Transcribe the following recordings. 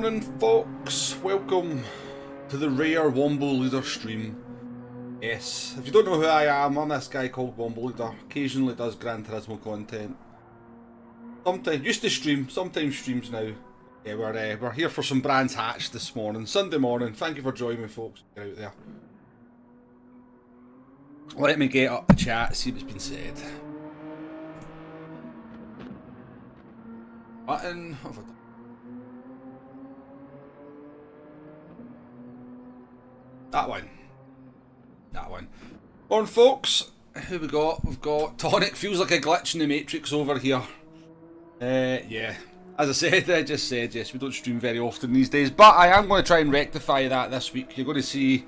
morning, folks. Welcome to the rare Wombo Leader stream. Yes, if you don't know who I am, I'm this guy called Wombo Leader. Occasionally does Gran Turismo content. Sometimes used to stream, sometimes streams now. Yeah, we're here for some Brands Hatch this morning, Sunday morning. Thank you for joining me, folks. Get out there. Let me get up the chat, see what's been said. Button. What have I done? That one. That one. On, folks. Who we got? We've got Tonic. Feels like a glitch in the Matrix over here. Yeah. As I said, I just said, yes, we don't stream very often these days, but I am going to try and rectify that this week. You're going to see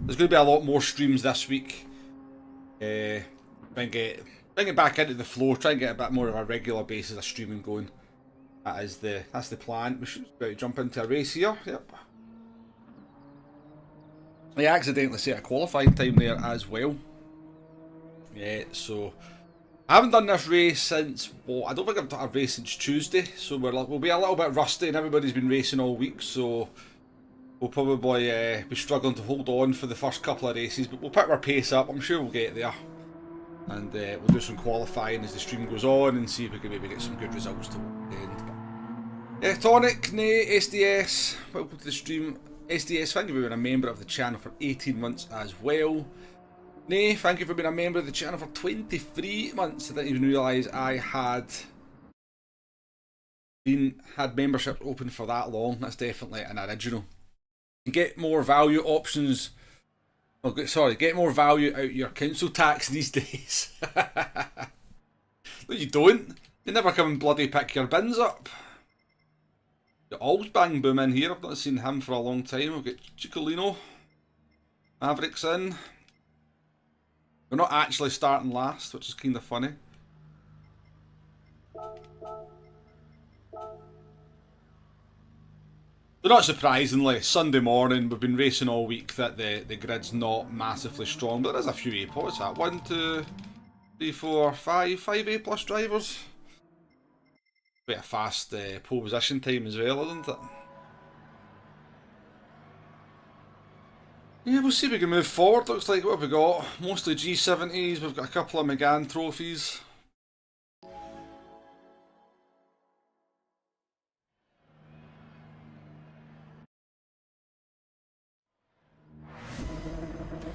there's going to be a lot more streams this week. Bring it back into the flow. Try and get a bit more of a regular basis of streaming going. That's the plan. We should be able to jump into a race here. Yep. I accidentally set a qualifying time there as well. Yeah, so I haven't done this race since, well, I don't think I've done a race since Tuesday, so we'll be a little bit rusty and everybody's been racing all week, so we'll probably be struggling to hold on for the first couple of races, but we'll pick our pace up. I'm sure we'll get there. And we'll do some qualifying as the stream goes on and see if we can maybe get some good results towards the end. Yeah, Tonic, Nay, SDS, welcome to the stream. SDS, thank you for being a member of the channel for 18 months as well. Nay, thank you for being a member of the channel for 23 months. I didn't even realise I had membership open for that long. That's definitely an original. Get more value options. Oh, sorry, get more value out of your council tax these days. No, you don't. You never come and bloody pick your bins up. Got Allsbang Boom in here. I've not seen him for a long time. We've got Chicolino. Mavericks in. We're not actually starting last, which is kind of funny. So not surprisingly, Sunday morning, we've been racing all week that the grid's not massively strong, but there is a few A+. What's that? 1, 2, 3, 4, 5 A+ drivers. Quite a fast pole position time as well, isn't it? Yeah, we'll see if we can move forward. Looks like what have we got? Mostly G70s. We've got a couple of Megane trophies.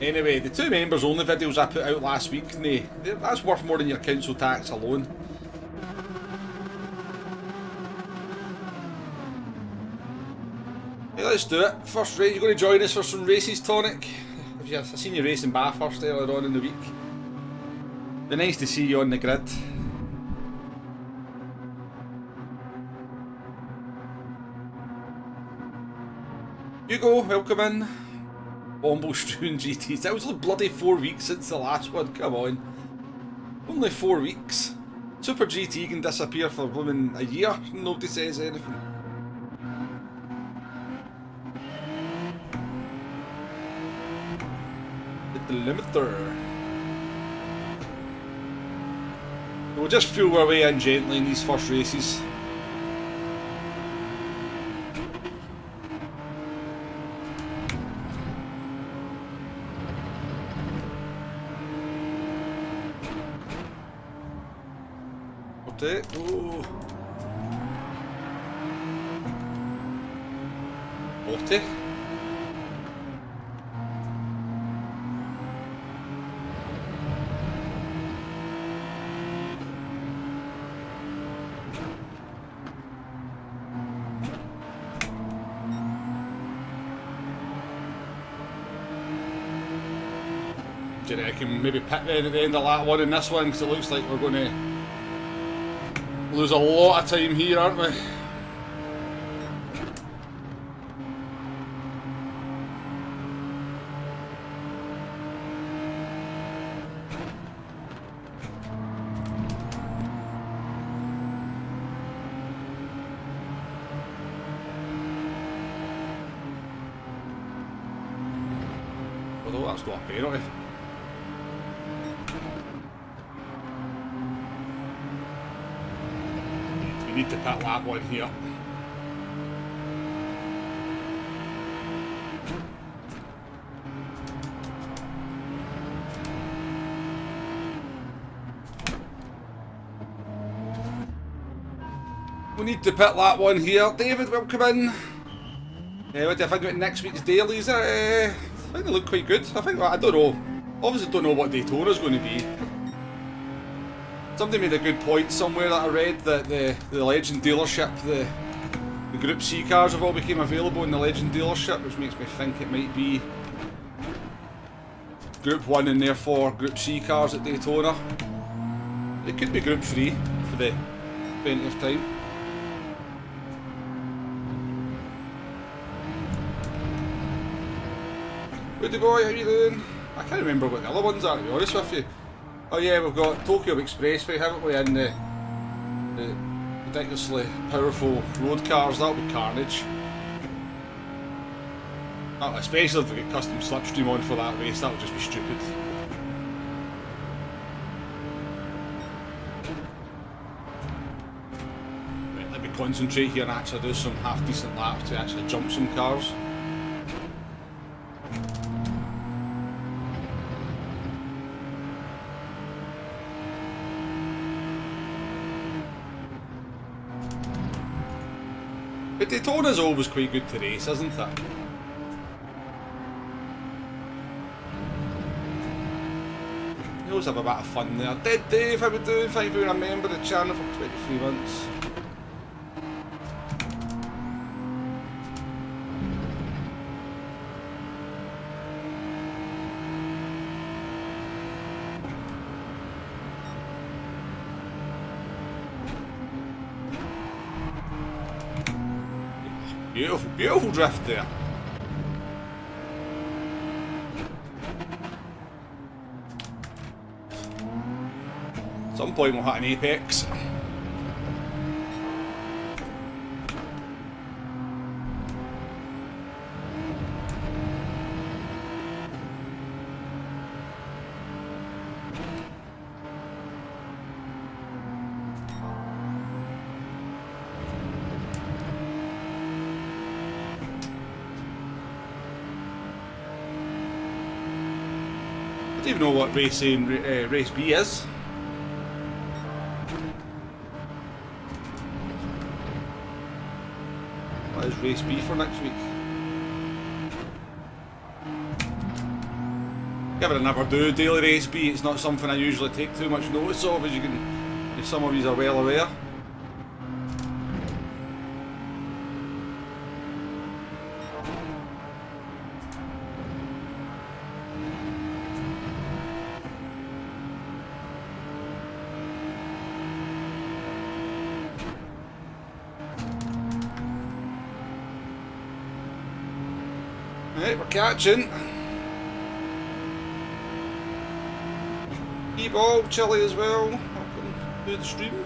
Anyway, the 2 members only videos I put out last week, that's worth more than your council tax alone. Yeah, let's do it. First race, you're going to join us for some races, Tonic. I've seen you racing Bathurst earlier on in the week. Be nice to see you on the grid. Hugo, welcome in. Wombo Strewn GTs. That was like bloody 4 weeks since the last one, come on. Only 4 weeks. Super GT can disappear for blooming a year and nobody says anything. The limiter. We'll just feel our way in gently in these first races. Okay. Oh. 40. Do you reckon maybe pit then at the end of lap 1 in this one, because it looks like we're going to lose a lot of time here, aren't we? Although that's not a penalty. We need to pit lap 1 here. We need to pit that one here. David, welcome in. What do you think about next week's dailies? I think they look quite good. I don't know. Obviously don't know what Daytona's going to be. Somebody made a good point somewhere that I read that the Legend dealership, the Group C cars have all become available in the Legend dealership, which makes me think it might be Group 1 and therefore Group C cars at Daytona. It could be Group 3 for the plenty of time. Good boy, how you doing? I can't remember what the other ones are, to be honest with you. Oh yeah, we've got Tokyo Expressway, haven't we, and the ridiculously powerful road cars. That'll be carnage. Especially if we get custom slipstream on for that race, that'll just be stupid. Right, let me concentrate here and actually do some half decent laps to actually jump some cars. But Daytona's always quite good to race, isn't it? You always have a bit of fun there. Dead Dave, how we doing? Thank you for being a member of the channel for 23 months. Beautiful, beautiful drift there. At some point we'll hit an apex. I don't even know what race B is. What is race B for next week? Give it a never do daily race B. It's not something I usually take too much notice of, as some of you are well aware. Right, we're catching. E-ball, Chili as well. Welcome to the stream.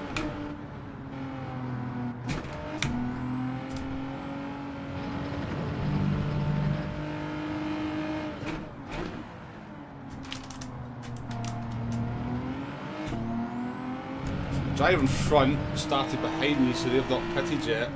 Driver in front started behind me, so they've not pitted yet.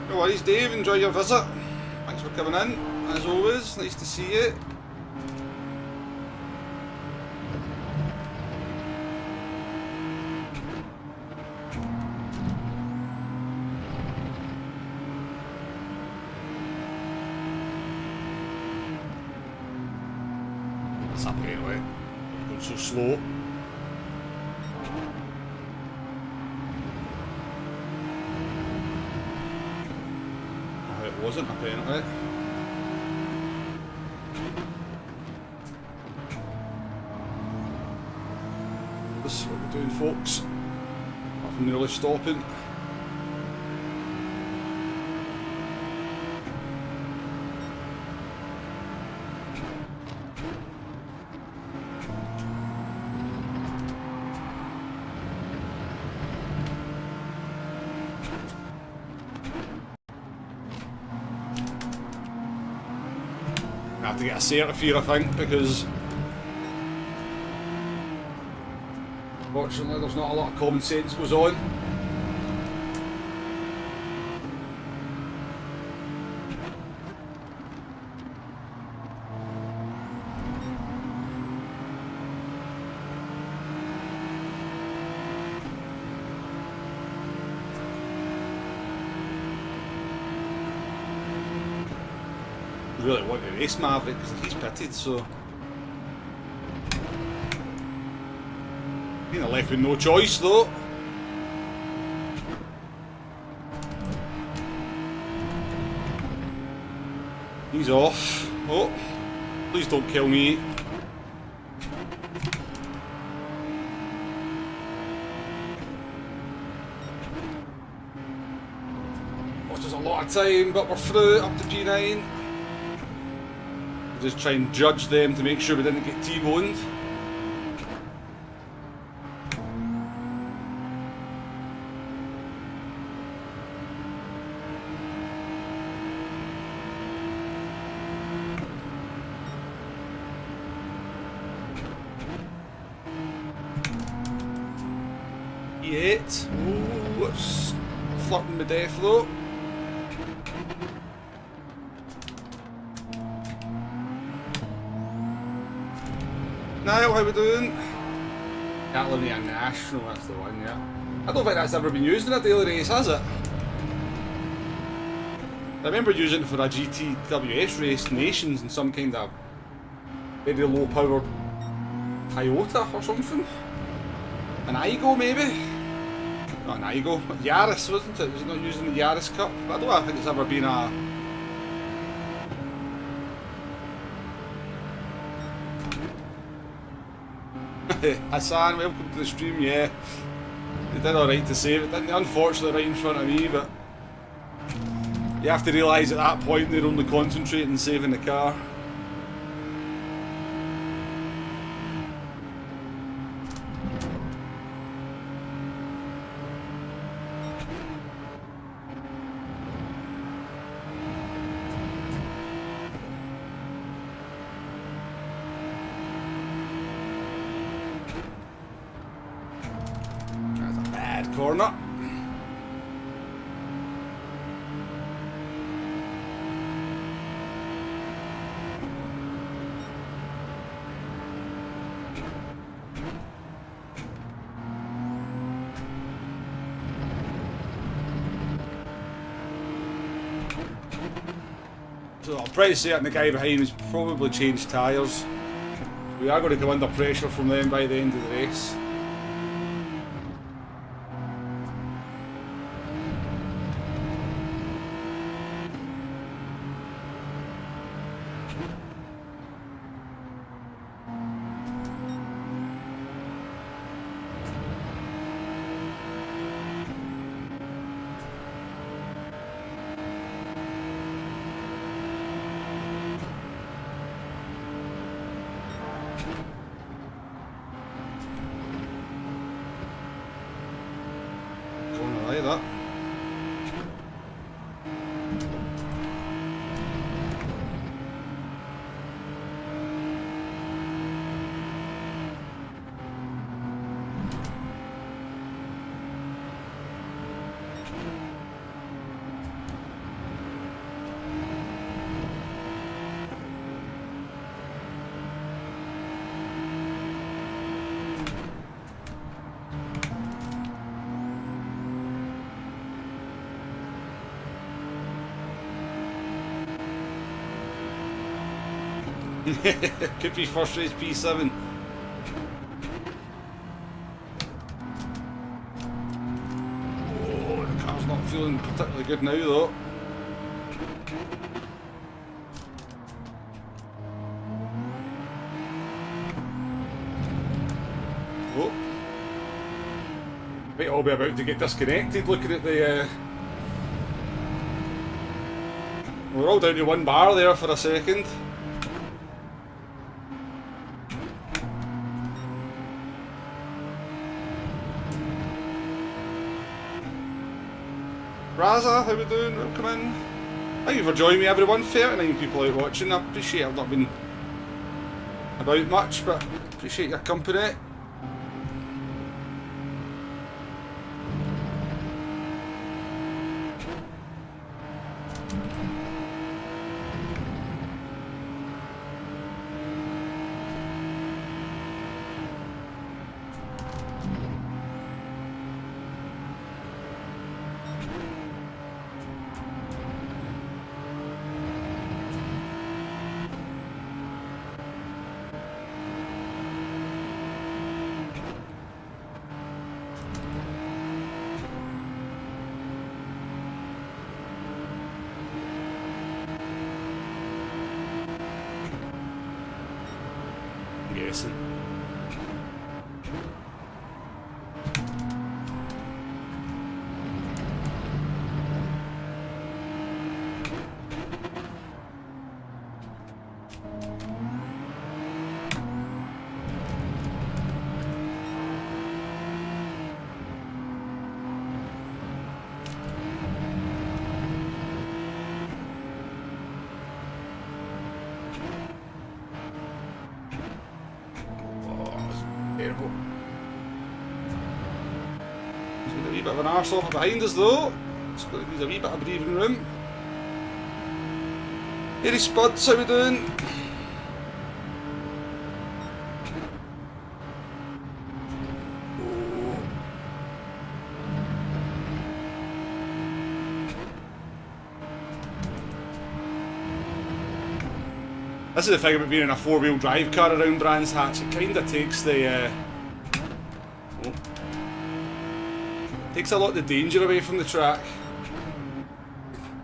No worries, Dave. Enjoy your visit. Thanks for coming in. As always, nice to see you. What's happening anyway? Going so slow. It wasn't apparently. This is what we're doing, folks. I'm nearly stopping. I have to get a certificate, I think, because Fortunately, there's not a lot of common sense goes on. Really want to race Maverick because he's pitted, so kind of left with no choice though. He's off. Oh, please don't kill me. Lost us a lot of time, but we're through up to P9. Just try and judge them to make sure we didn't get T-boned. E8. Oh, it's flirting with death though. Niall, how we doing? Catalonia National, that's the one, yeah. I don't think that's ever been used in a daily race, has it? I remember using it for a GTWS race, Nations, in some kind of very low powered Toyota or something. An Igo maybe? Not an Igo, Yaris wasn't it? Was it not used in the Yaris Cup? I don't think it's ever been a... Hassan, welcome to the stream, yeah. They did alright to save it, didn't they? Unfortunately right in front of me, but you have to realise at that point they're only concentrating on saving the car. Corner. So I'm pretty certain the guy behind has probably changed tyres. We are going to come under pressure from them by the end of the race. That. Could be first race P7. Oh, the car's not feeling particularly good now though. Oh. Might all be about to get disconnected looking at the... We're all down to one bar there for a second. Raza, how we doing? Welcome in. Thank you for joining me everyone. 39 people out watching. I appreciate I've not been about much, but appreciate your company. racing. Terrible. He's got a wee bit of an arsehole behind us though. It's got to need a wee bit of breathing room. Hey Spuds, how we doing? This is the thing about being in a four-wheel drive car around Brands Hatch. It kind of takes the takes a lot of the danger away from the track.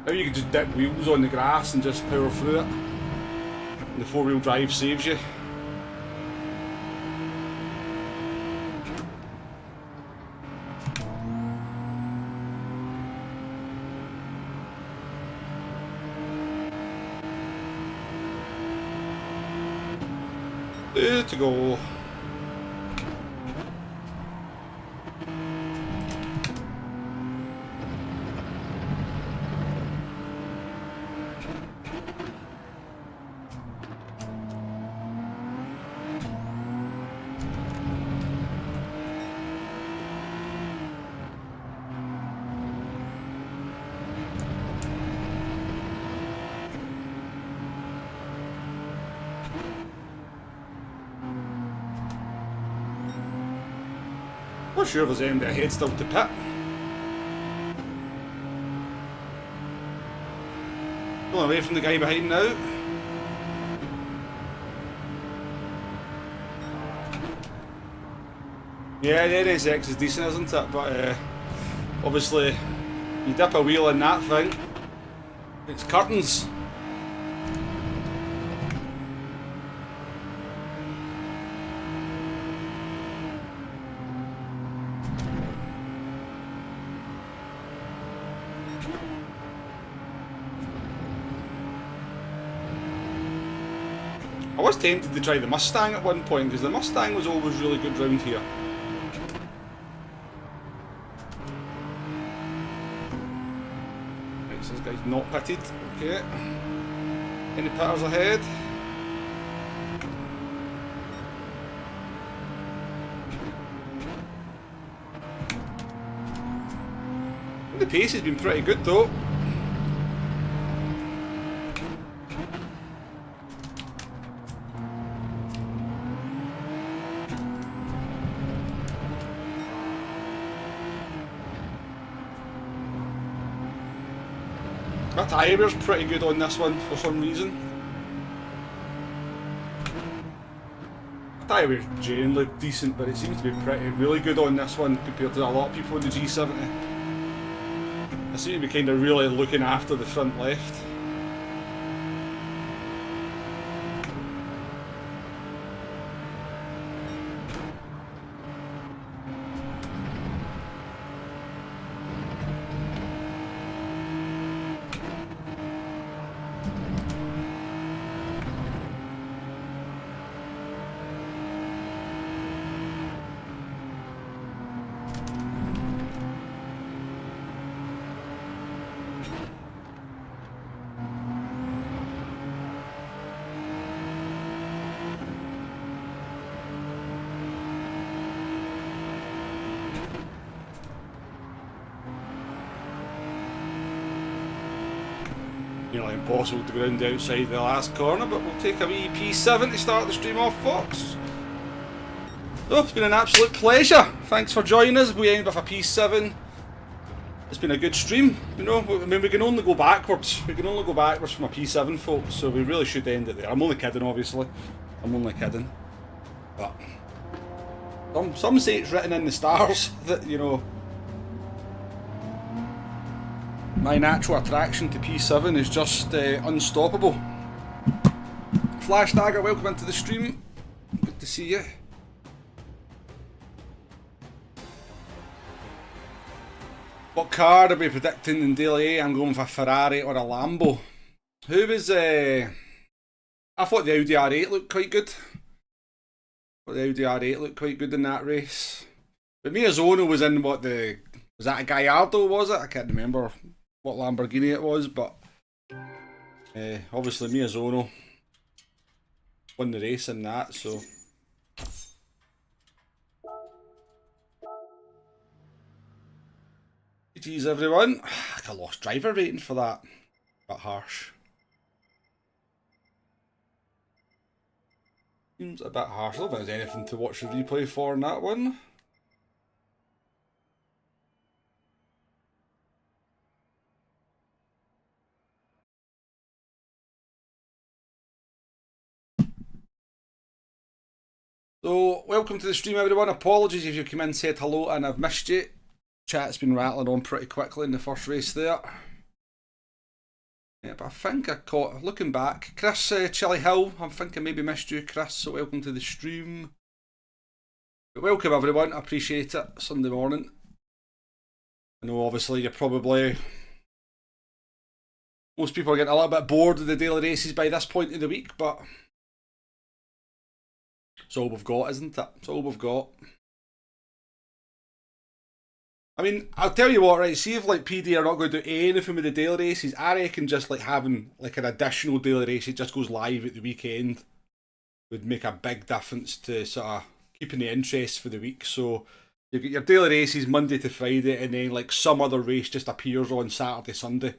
Now you can just dip wheels on the grass and just power through it. And the four-wheel drive saves you. Good to go. Not sure if there's anybody ahead still to pit. Going away from the guy behind now. Yeah, the NSX is decent, isn't it? But obviously, you dip a wheel in that thing, it's curtains. I was tempted to try the Mustang at one point because the Mustang was always really good round here. Right, so this guy's not pitted. Okay. Any pitters ahead? The pace has been pretty good though. My tyre's pretty good on this one for some reason. My tyre's generally decent, but it seems to be really good on this one compared to a lot of people in the G70. I seem to be kind of really looking after the front left. Nearly impossible to go round the outside the last corner, but we'll take a wee P7 to start the stream off, folks. So, it's been an absolute pleasure. Thanks for joining us. We end with a P7. It's been a good stream, you know. I mean, we can only go backwards. We can only go backwards from a P7, folks, so we really should end it there. I'm only kidding, obviously. I'm only kidding. But some say it's written in the stars that, you know, my natural attraction to P7 is just unstoppable. Flash Dagger, welcome into the stream. Good to see you. What car are we predicting in Daily A? I'm going for a Ferrari or a Lambo. Who was I thought the Audi R8 looked quite good. The Audi R8 looked quite good in that race. But Miyazono was in what was that a Gallardo, was it? I can't remember what Lamborghini it was, but obviously Miyazono won the race in that, so. GG's everyone. Like a lost driver rating for that. But harsh. Seems a bit harsh. I don't think there's anything to watch the replay for in that one. So, welcome to the stream everyone. Apologies if you come in and said hello and I've missed you. Chat's been rattling on pretty quickly in the first race there. Yeah, but I think I caught, looking back, Chris Chili Hill, I think I maybe missed you, Chris, so welcome to the stream. But welcome everyone, I appreciate it, Sunday morning. I know obviously you're probably, most people are getting a little bit bored of the daily races by this point in the week, but it's all we've got, isn't it? It's all we've got. I mean, I'll tell you what, right, see if like PD are not going to do anything with the daily races, I reckon just like having like an additional daily race, it just goes live at the weekend, would make a big difference to sort of keeping the interest for the week. So you get your daily races Monday to Friday, and then like some other race just appears on Saturday, Sunday.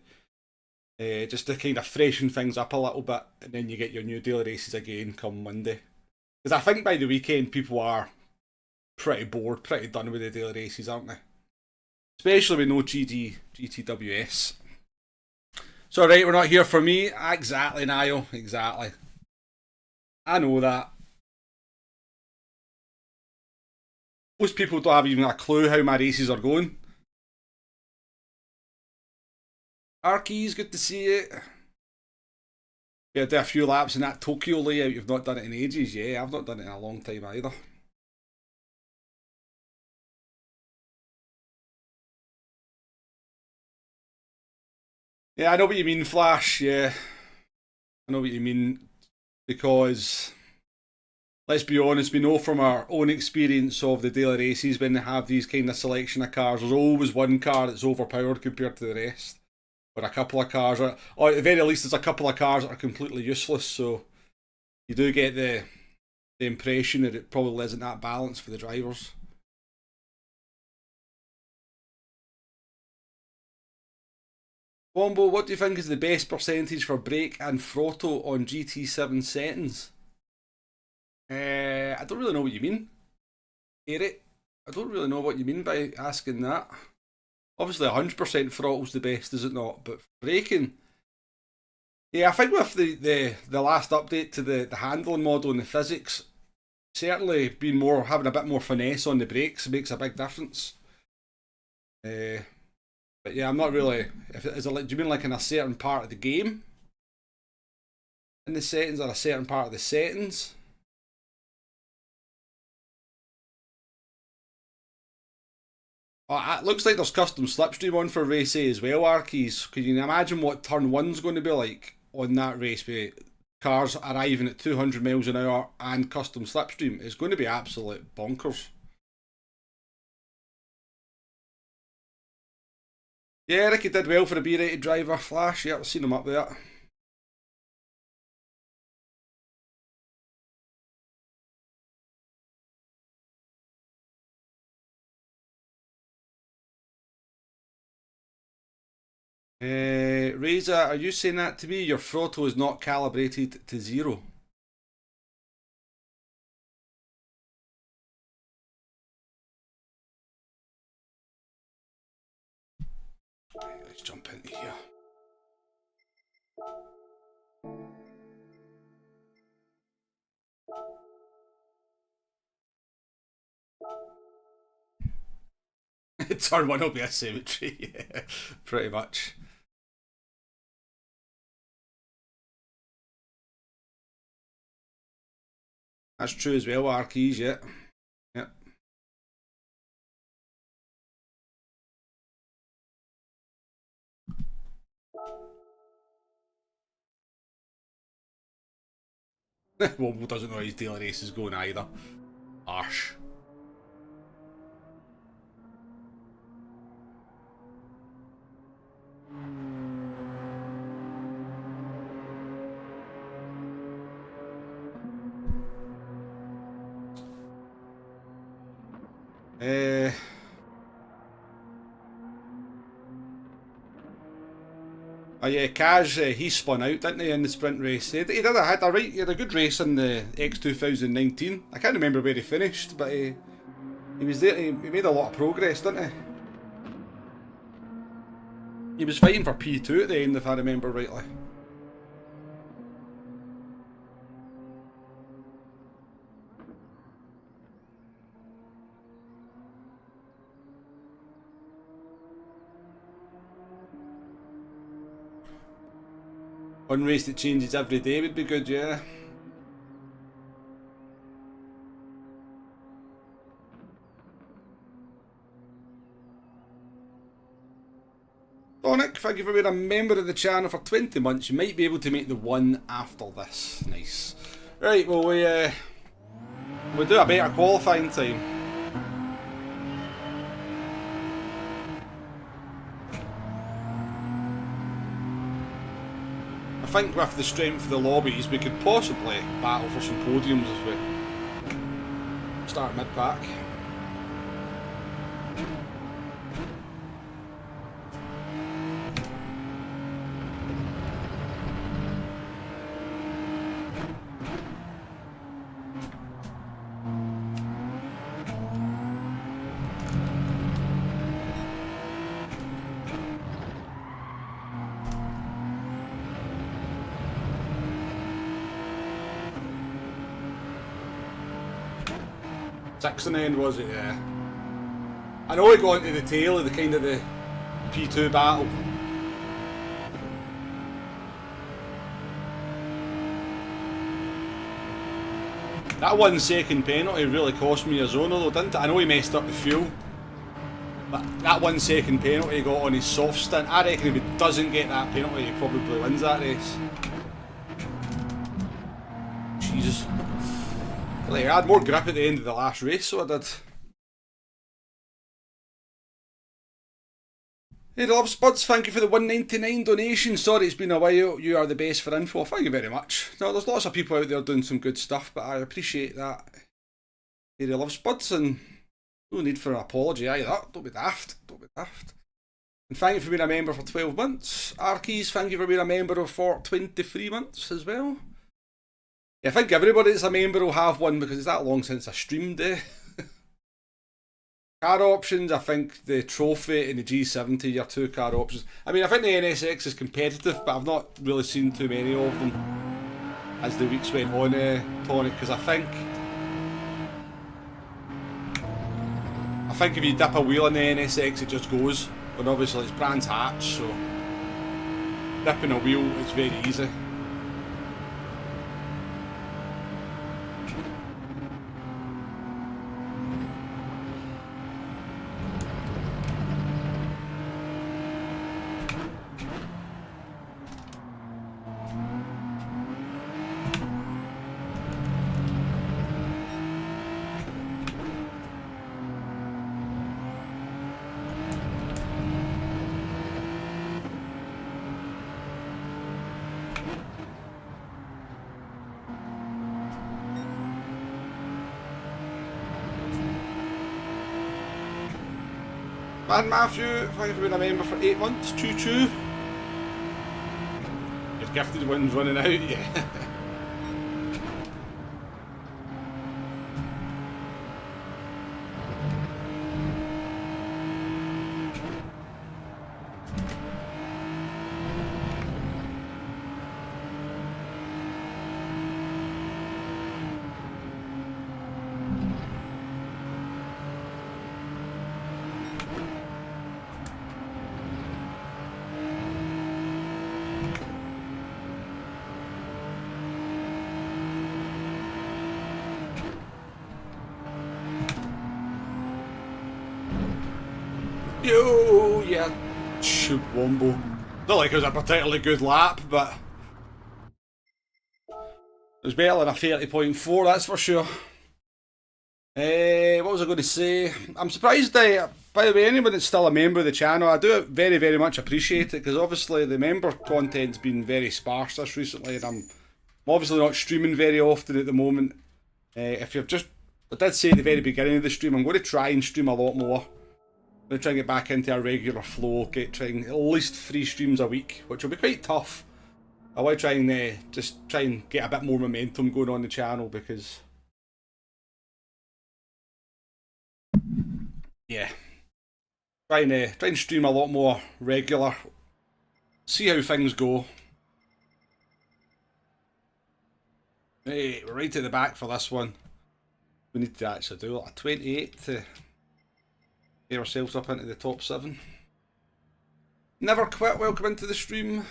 Just to kind of freshen things up a little bit, and then you get your new daily races again come Monday. Because I think by the weekend people are pretty bored, pretty done with the daily races, aren't they? Especially with no GTWS. So right, we're not here for me. Exactly, Niall. Exactly. I know that. Most people don't have even a clue how my races are going. Arkeys, good to see you. Yeah, do a few laps in that Tokyo layout. You've not done it in ages. Yeah, I've not done it in a long time either. Yeah, I know what you mean, Flash. Yeah, I know what you mean. Because, let's be honest, we know from our own experience of the daily races, when they have these kind of selection of cars, there's always one car that's overpowered compared to the rest. Or a couple of cars, or at the very least there's a couple of cars that are completely useless, so you do get the impression that it probably isn't that balanced for the drivers. Wombo, what do you think is the best percentage for brake and throttle on GT7 settings? I don't really know what you mean, Eric. I don't really know what you mean by asking that. Obviously 100% throttle's the best, is it not? But braking, yeah, I think with the last update to the handling model and the physics, certainly being more, having a bit more finesse on the brakes makes a big difference. But yeah, I'm not really. Is it like, do you mean like in a certain part of the game? In the settings, or a certain part of the settings? Oh, it looks like there's custom slipstream on for race A as well, Arkeys. Can you imagine what turn one's going to be like on that race with cars arriving at 200 miles an hour and custom slipstream? It's going to be absolute bonkers. Yeah, Ricky did well for a B-rated driver. Flash, yeah, I've seen him up there. Razor, are you saying that to me? Your throttle is not calibrated to 0. Let's jump into here. Turn 1 will be a cemetery, yeah, pretty much. That's true as well, Arkeys, yeah. Yep. Womble doesn't know his daily race is going either. Harsh. Oh yeah, Kaz, he spun out, didn't he, in the sprint race? He had a good race in the X2019. I can't remember where he finished, but he was there. He made a lot of progress, didn't he? He was fighting for P2 at the end, if I remember rightly. One race that changes every day would be good, yeah. Sonic, thank you for being a member of the channel for 20 months. You might be able to make the one after this. Nice. Right, well, we'll do a better qualifying time. I think with the strength of the lobbies, we could possibly battle for some podiums if we start mid-pack. Six in the end, was it? Yeah. I know he got into the tail of the kind of the P2 battle. That 1 second penalty really cost me a zoner though, didn't it? I know he messed up the fuel, but that 1 second penalty he got on his soft stint, I reckon if he doesn't get that penalty, he probably wins that race. Jesus. Like, I had more grip at the end of the last race, so I did. Hey, Love Spuds, thank you for the 199 donation. Sorry it's been a while. You are the best for info. Thank you very much. No, there's lots of people out there doing some good stuff, but I appreciate that. Hey, Love Spuds, and no need for an apology either. Don't be daft. Don't be daft. And thank you for being a member for 12 months. Arkeys, thank you for being a member for 23 months as well. Yeah, I think everybody that's a member will have one because it's that long since I streamed it. Car options, I think the Trophy and the G70 are 2 car options. I mean, I think the NSX is competitive, but I've not really seen too many of them as the weeks went on, Tonic, because I think if you dip a wheel in the NSX, it just goes. And obviously it's Brands Hatch, so dipping a wheel is very easy. Man Matthew, thank you for being a member for 8 months. Choo-choo. Your gifted one's running out, yeah. Yo, yeah, Wombo. Not like it was a particularly good lap, but it was better than a 30.4, that's for sure. What was I going to say? I'm surprised, by the way, anyone that's still a member of the channel, I do very, very much appreciate it, because obviously the member content's been very sparse this recently, and I'm obviously not streaming very often at the moment. If you've just, I did say at the very beginning of the stream, I'm going to try and stream a lot more. I'm going to try and get back into a regular flow, trying at least 3 streams a week, which will be quite tough. I want to try and just try and get a bit more momentum going on the channel, because yeah, try and stream a lot more regular. See how things go. Hey, we're right at the back for this one. We need to actually do like a 28 to get ourselves up into the top 7. Never quit, welcome into the stream.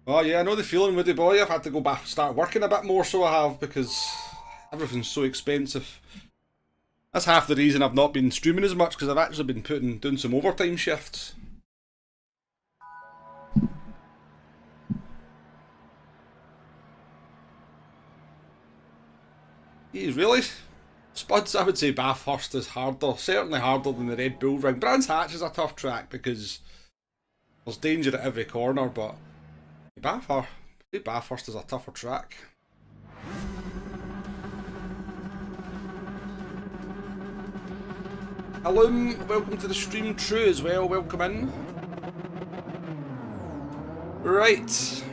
Oh yeah, I know the feeling, Woody boy. I've had to go back, start working a bit more, so I have, because everything's so expensive. That's half the reason I've not been streaming as much, because I've actually been doing some overtime shifts. He's really? Spuds, I would say Bathurst is harder, certainly harder than the Red Bull Ring. Brands Hatch is a tough track because there's danger at every corner, but Bathurst is a tougher track. Hello, welcome to the stream. True as well, welcome in. Right.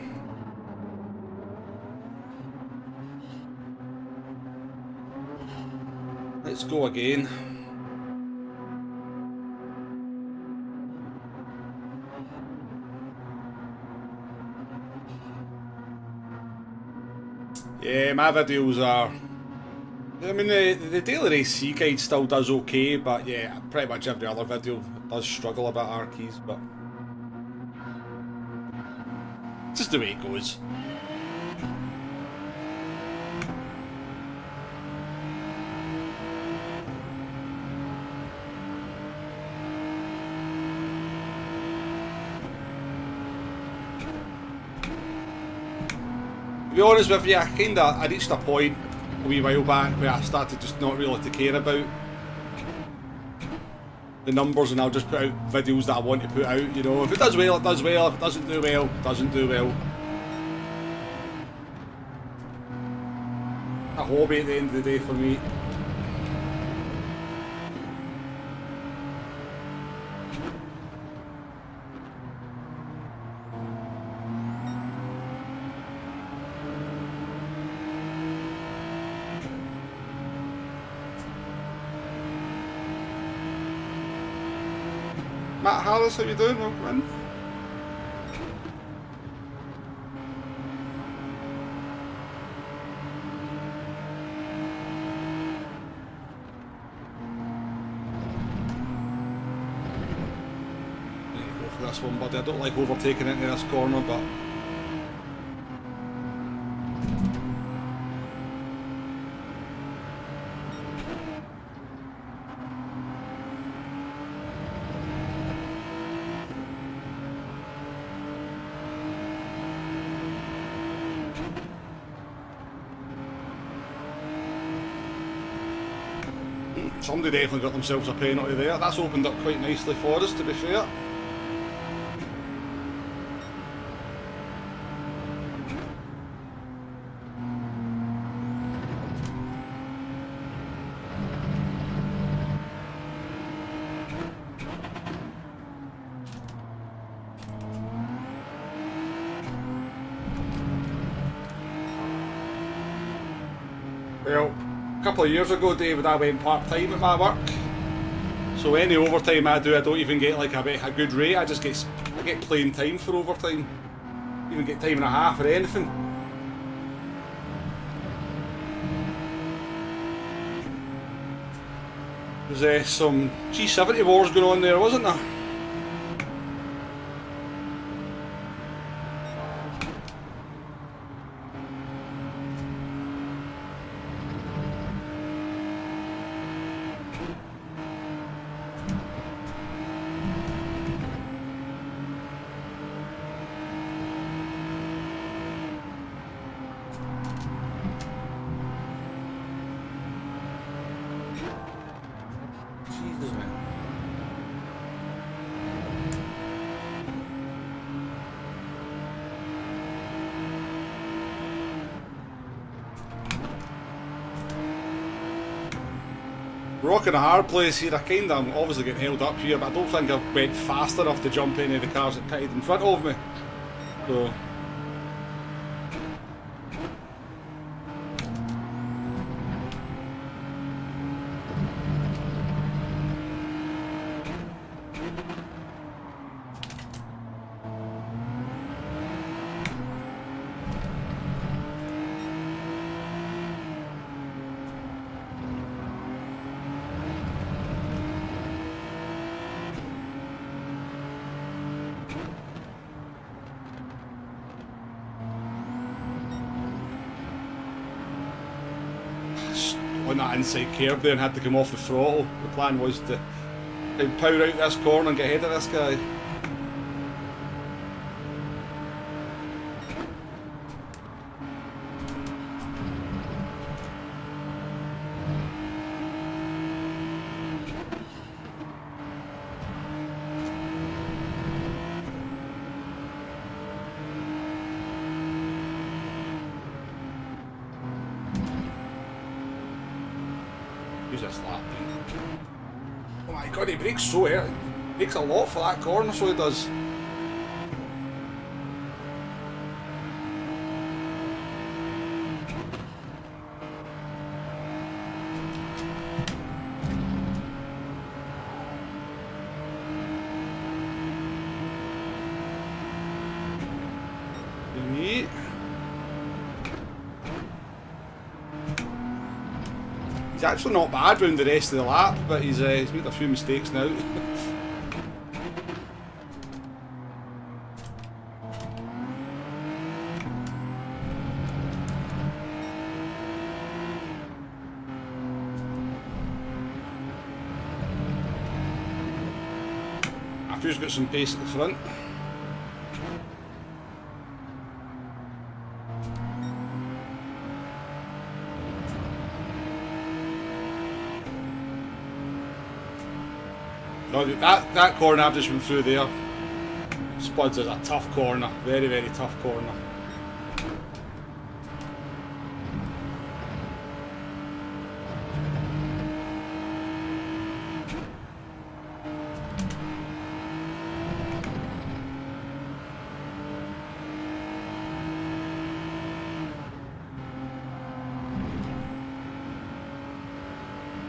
Let's go again. Yeah, my videos are... I mean, the Daily Race C Guide still does okay, but yeah, pretty much every other video does struggle a bit, Arkeys, but... just the way it goes. To be honest with you, I reached a point a wee while back where I started just not really to care about the numbers, and I'll just put out videos that I want to put out, you know. If it does well, it does well. If it doesn't do well, it doesn't do well. A hobby at the end of the day for me. Matt Harris, how you doing? Welcome in. Need to go for this one, buddy. I don't like overtaking into this corner, but... somebody definitely got themselves a penalty there. That's opened up quite nicely for us, to be fair. Well, a couple of years ago, David, I went part-time at my work. So any overtime I do, I don't even get like a good rate. I get plain time for overtime. Even get time and a half or anything. There's some G70 wars going on there, wasn't there? Rocking a hard place here. I'm obviously getting held up here, but I don't think I've went fast enough to jump any of the cars that pitted in front of me. So. On that inside curb there and had to come off the throttle. The plan was to power out this corner and get ahead of this guy. Use this lap thing. Oh my god, he brakes so early. He brakes a lot for that corner, so he does. Neat. He's actually not bad round the rest of the lap, but he's made a few mistakes now. After he's got some pace at the front. No, that corner I've just been through there, Spuds, is a tough corner, very, very tough corner.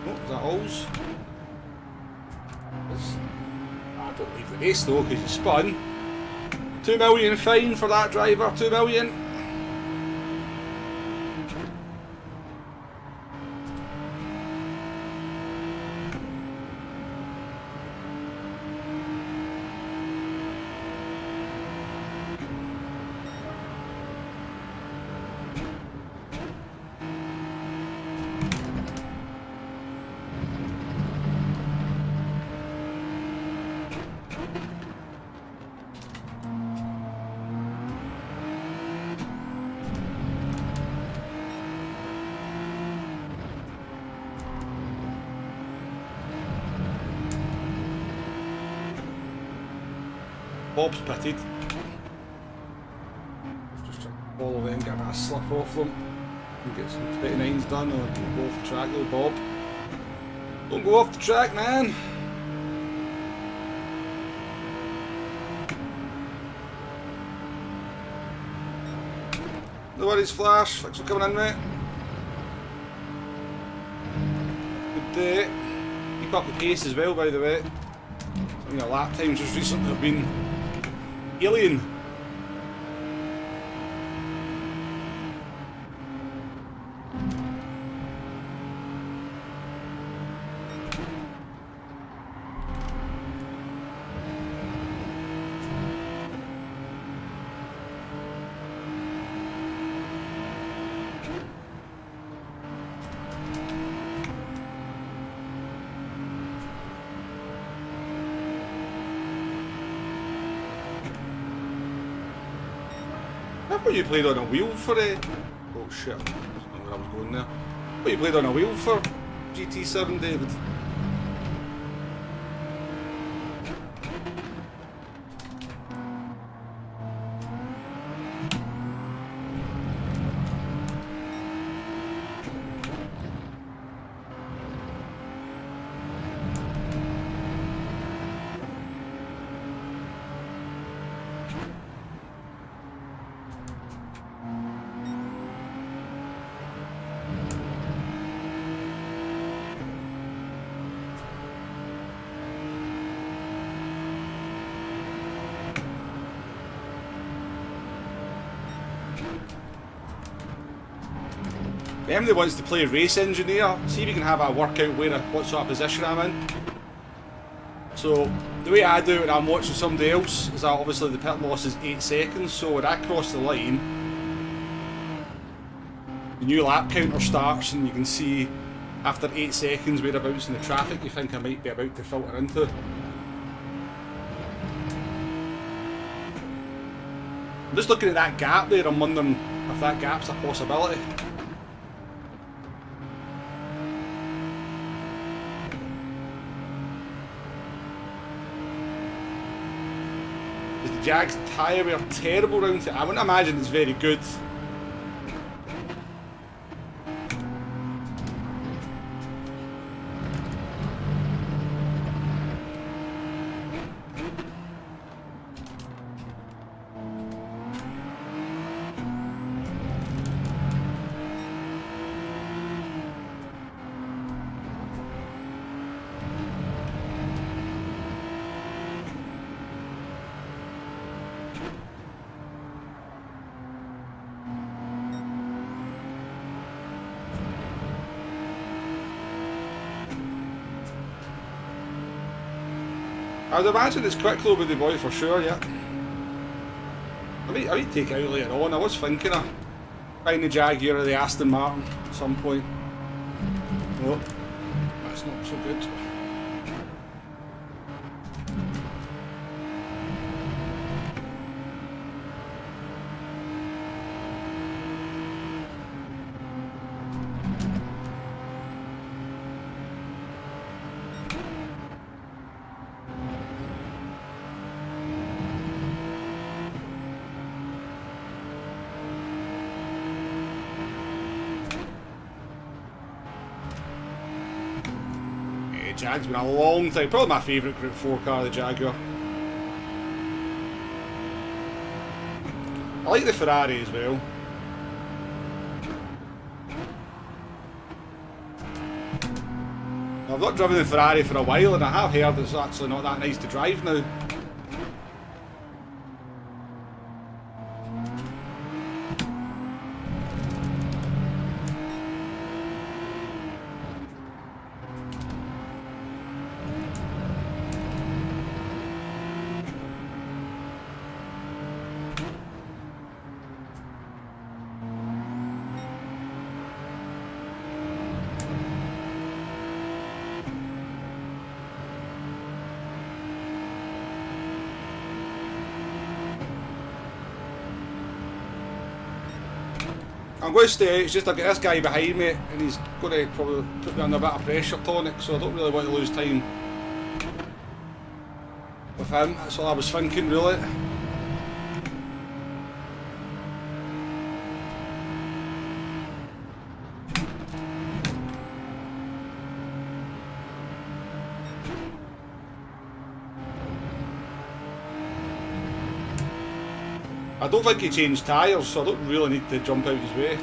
Oh, is that alls? I don't leave the race though because you spun. 2 million fine for that driver, 2 million. Bob's pitted. Just trying to follow them, get a bit of slip off them and get some 29s done, or don't go off the track though, Bob. Don't go off the track, man! No worries, Flash. Thanks for coming in, mate. Good day. Keep up the pace as well, by the way. You know, lap times just recently have been alien. I thought you played on a wheel for it. Oh shit, I don't know where I was going there. I thought you played on a wheel for GT7, David. Emily wants to play race engineer. See if you can have a workout where what sort of position I'm in. So the way I do it when I'm watching somebody else is that obviously the pit loss is 8 seconds. So when I cross the line, the new lap counter starts and you can see after 8 seconds whereabouts in the traffic you think I might be about to filter into. I'm just looking at that gap there, I'm wondering if that gap's a possibility. Is the Jag's tyre wear terrible round here? I wouldn't imagine it's very good. I would imagine it's quick though with the boy for sure, yeah. I might take it out later on. I was thinking of buying the Jaguar or the Aston Martin at some point. Oh, that's not so good. Jag's been a long time, probably my favourite Group 4 car, the Jaguar. I like the Ferrari as well. I've not driven the Ferrari for a while and I have heard it's actually not that nice to drive now. I'm going to stay out, it's just I've got this guy behind me and he's going to probably put me under a bit of pressure tonic, so I don't really want to lose time with him. That's all I was thinking really. I don't think he changed tyres, so I don't really need to jump out his way.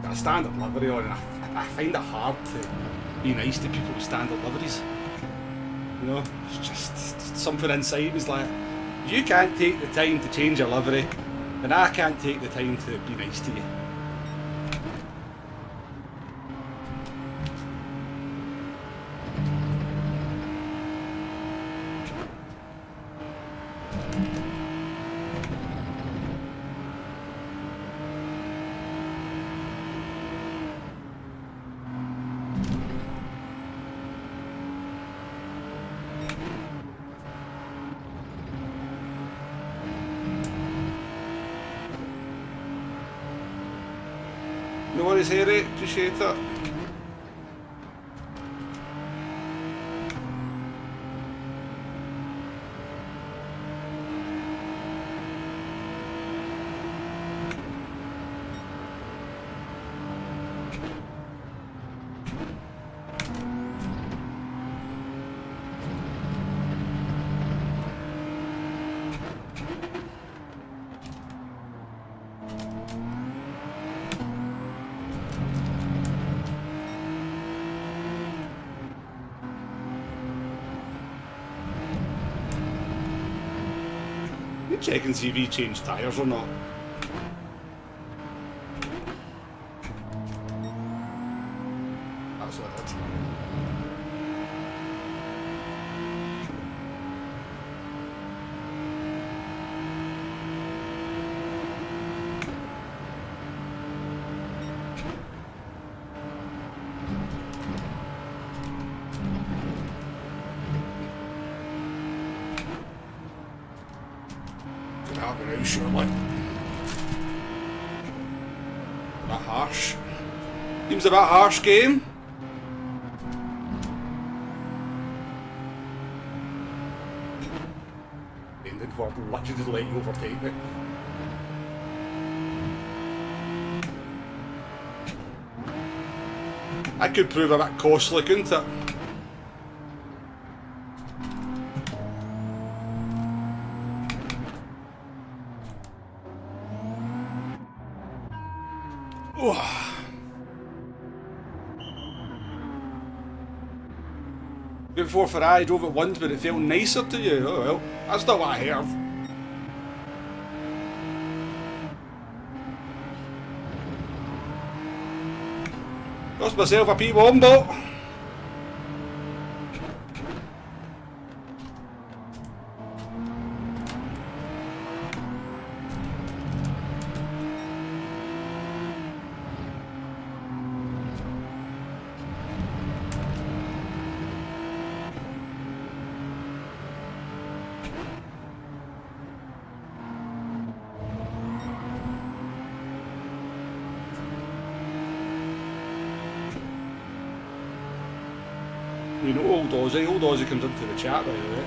A standard livery on, and I find it hard to be nice to people with standard liveries. You know, it's just something inside me's like, you can't take the time to change your livery, and I can't take the time to be nice to you. No worries, Harry. Appreciate it. You check and see if he changed tyres or not. That's what I did. Out, surely. A bit harsh. Seems a bit harsh, game. Ended for literally just let you overtake me. That could prove a bit costly, couldn't it? Before Ferrari drove it once, but it felt nicer to you. Oh well, that's not what I heard. Cost myself a P1 You know Old Aussie comes into the chat by the way.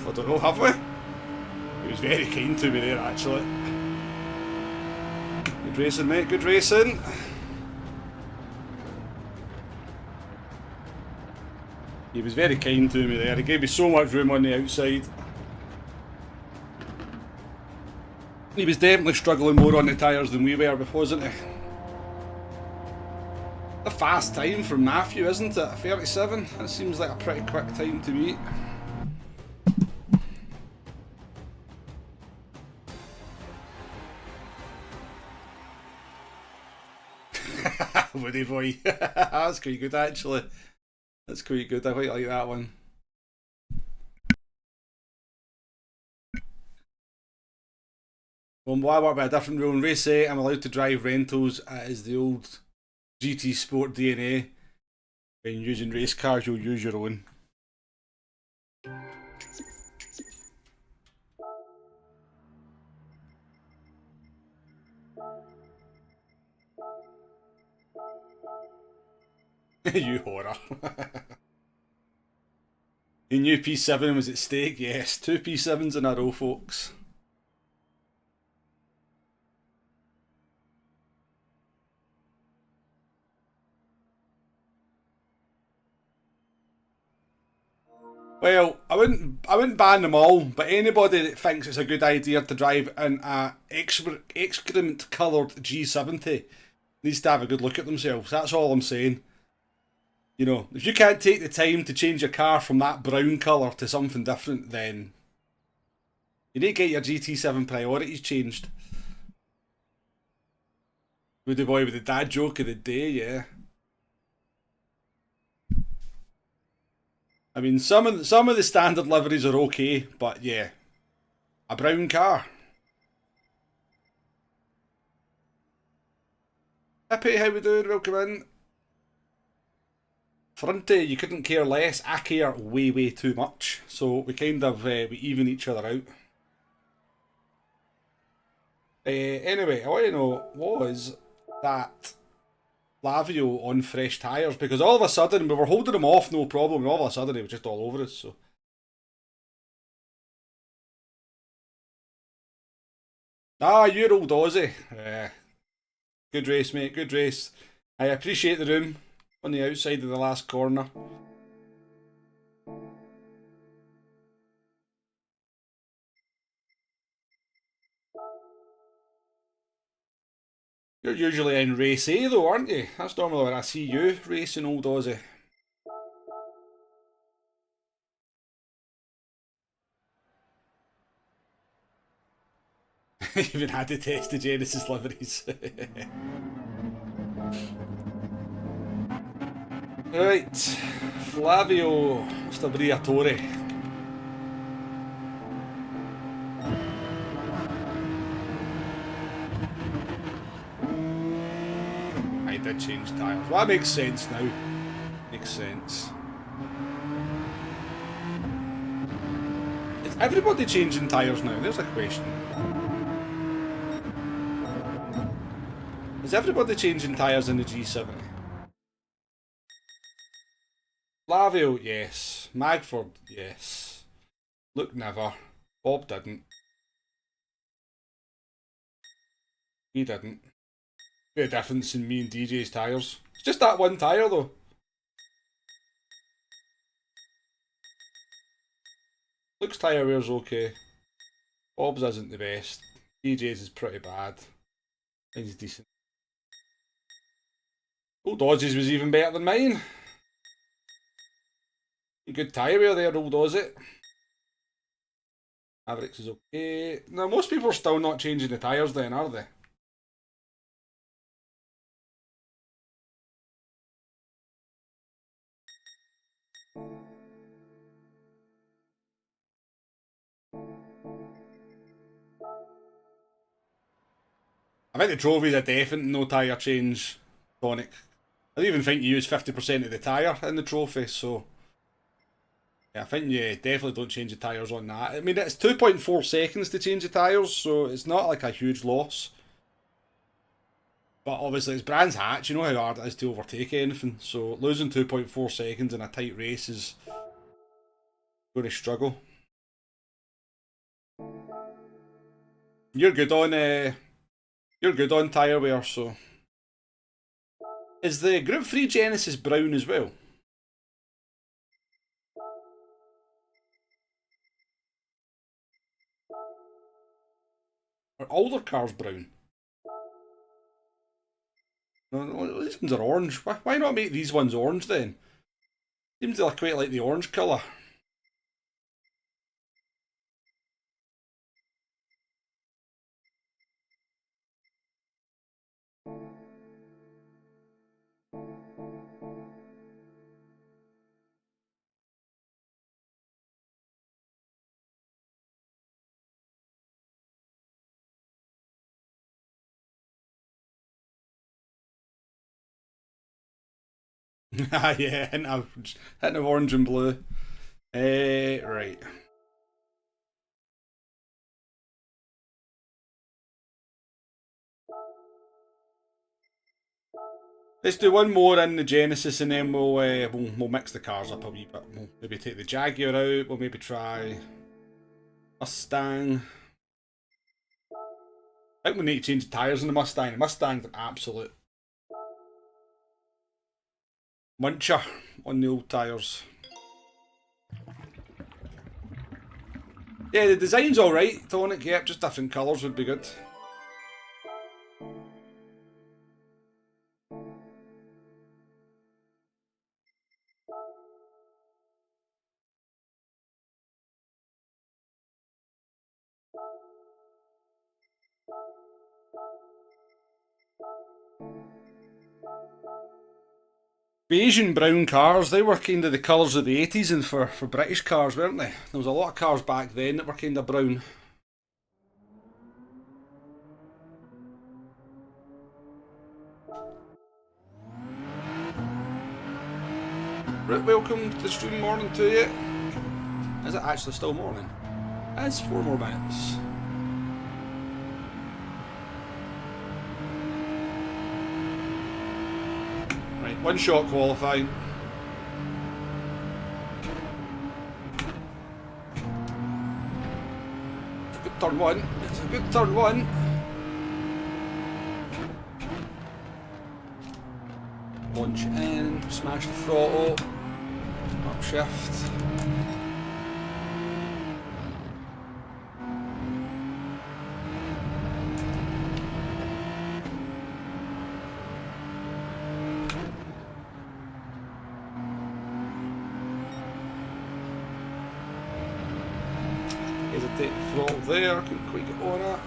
I don't know, have we? He was very kind to me there, actually. Good racing, mate, good racing. He was very kind to me there. He gave me so much room on the outside. He was definitely struggling more on the tyres than we were, wasn't he? A fast time from Matthew, isn't it? 37? That seems like a pretty quick time to me. Woody boy. That's quite good actually. That's quite good. I quite like that one. Well, I work by a different rule in race 8. I'm allowed to drive rentals as the old GT Sport DNA. When using race cars, you'll use your own. You horror. You knew P7 was at stake? Yes, 2 P7s in a row, folks. Well, I wouldn't ban them all, but anybody that thinks it's a good idea to drive in a excrement coloured G70 needs to have a good look at themselves. That's all I'm saying. You know, if you can't take the time to change your car from that brown colour to something different, then you need to get your GT7 priorities changed. Woody boy with the dad joke of the day, yeah. I mean, some of the standard liveries are okay, but yeah, a brown car. Hippie, how we doing? Welcome in. Fronty, you couldn't care less. I care way, way too much. So we kind of we even each other out. Anyway, I want to know, was that Flavio on fresh tyres? Because all of a sudden, we were holding him off, no problem, and all of a sudden he was just all over us, so... Ah, you're old Aussie. Good race, mate, good race. I appreciate the room on the outside of the last corner. You're usually in race A though, aren't you? That's normally where I see you racing, old Aussie. Even had to test the Genesis liveries. Right, Flavio Stabriatore. I did change tyres. Well, that makes sense now. Makes sense. Is everybody changing tyres now? There's a question. Is everybody changing tyres in the G70? Flavio, yes. Magford, yes. Luke never. Bob didn't. He didn't. Bit of difference in me and DJ's tyres. It's just that one tyre though. Luke's tyre wear's okay. Bob's isn't the best. DJ's is pretty bad. Mine's decent. Old Aussie's was even better than mine. Good tyre wear there, old Aussie. Mavericks is okay. Now, most people are still not changing the tyres then, are they? I think the trophy's a definite no tyre change, Tonic. I don't even think you use 50% of the tyre in the trophy, so... Yeah, I think you definitely don't change the tyres on that. I mean, it's 2.4 seconds to change the tyres, so it's not like a huge loss. But obviously, it's Brands Hatch, you know how hard it is to overtake anything, so losing 2.4 seconds in a tight race is going to struggle. You're good on tyre wear, so... Is the Group 3 Genesis brown as well? Are all their cars brown? No, these ones are orange. Why not make these ones orange then? Seems to quite like the orange colour. Yeah, hint of orange and blue. Right. Let's do one more in the Genesis and then we'll mix the cars up a wee bit. We'll maybe take the Jaguar out, we'll maybe try Mustang. I think we need to change the tyres in the Mustang. The Mustang's an absolute muncher on the old tyres. Yeah, the design's alright, Tonic, yep, just different colours would be good. Asian brown cars, they were kind of the colours of the 80s and for British cars, weren't they? There was a lot of cars back then that were kind of brown. Right, welcome to the stream, morning to you. Is it actually still morning? It's 4 more minutes. One shot qualifying. It's a good turn one. It's a good turn one. Launch in, smash the throttle, upshift. Hesitate the throttle there, couldn't quite get on it.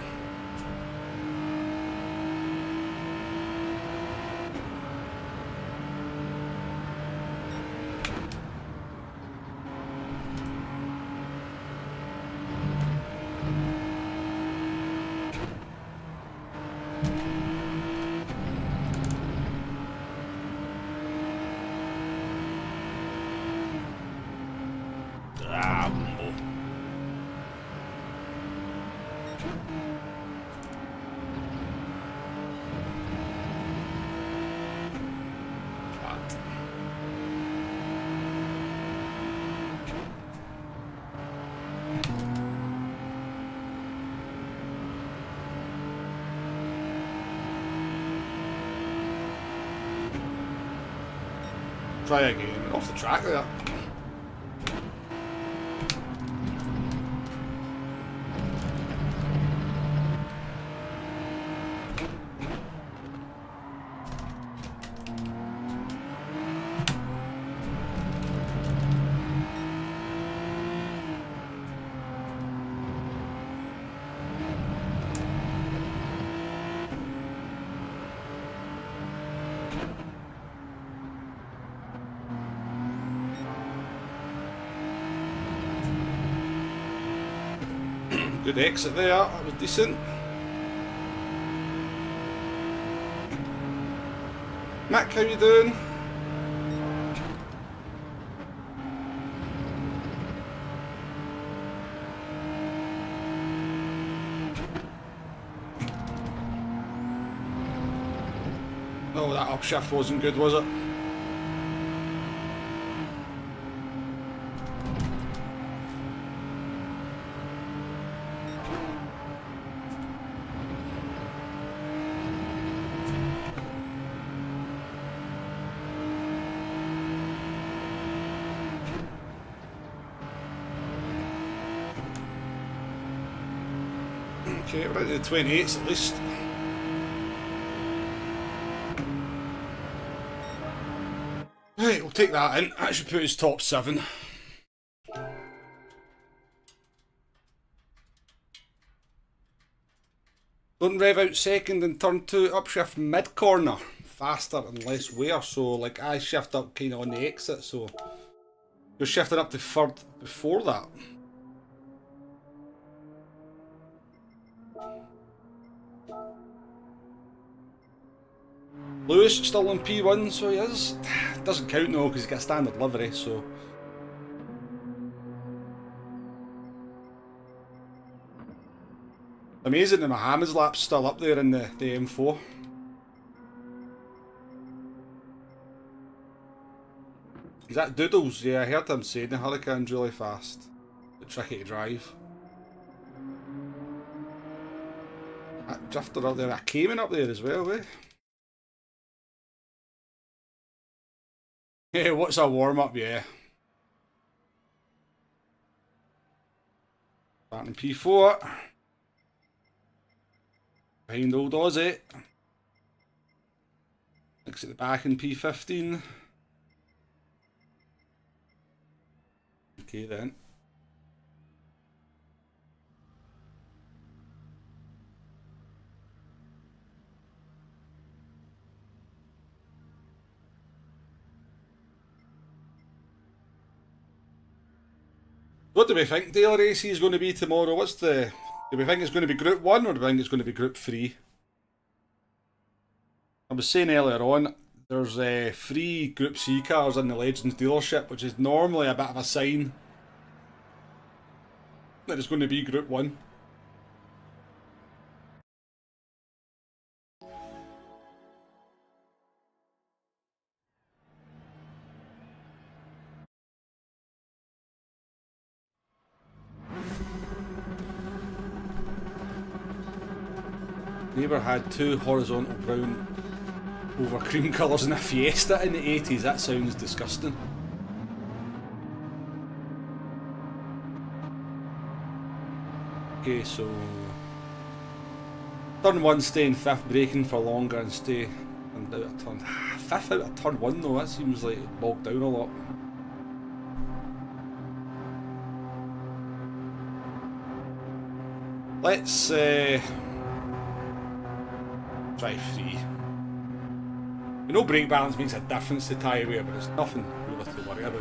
Try again. Off the track there. Good exit there, that was decent. Mac, how you doing? Oh, that upshift wasn't good, was it? Okay, we're into the 28s at least. Right, we'll take that in. That should put us top 7. Don't rev out second and turn 2 upshift mid corner. Faster and less wear, so like I shift up kind of on the exit, so you're shifting up to third before that. Lewis still on P1, so he is. Doesn't count though because he's got a standard livery, so. Amazing that Mohammed's lap's still up there in the M4. Is that Doodles? Yeah, I heard him saying the Hurricane's really fast. But tricky to drive. That drifter up there, that Cayman up there as well, eh? Yeah, what's a warm-up? Yeah. Starting P4. Behind old Aussie. Looks at the back in P15. Okay then. What do we think Dale Racy is going to be tomorrow? Do we think it's going to be Group 1 or do we think it's going to be Group 3? I was saying earlier on, there's 3 Group C cars in the Legends dealership, which is normally a bit of a sign that it's going to be Group 1. Neighbour had 2 horizontal brown over cream colours in a Fiesta in the 80s. That sounds disgusting. Okay, so turn 1, stay in 5th, braking for longer and stay and out of turn. 5th out of turn 1 though, that seems like it bogged down a lot. Let's try 3. You know, brake balance makes a difference to tyre wear, but it's nothing really to worry about.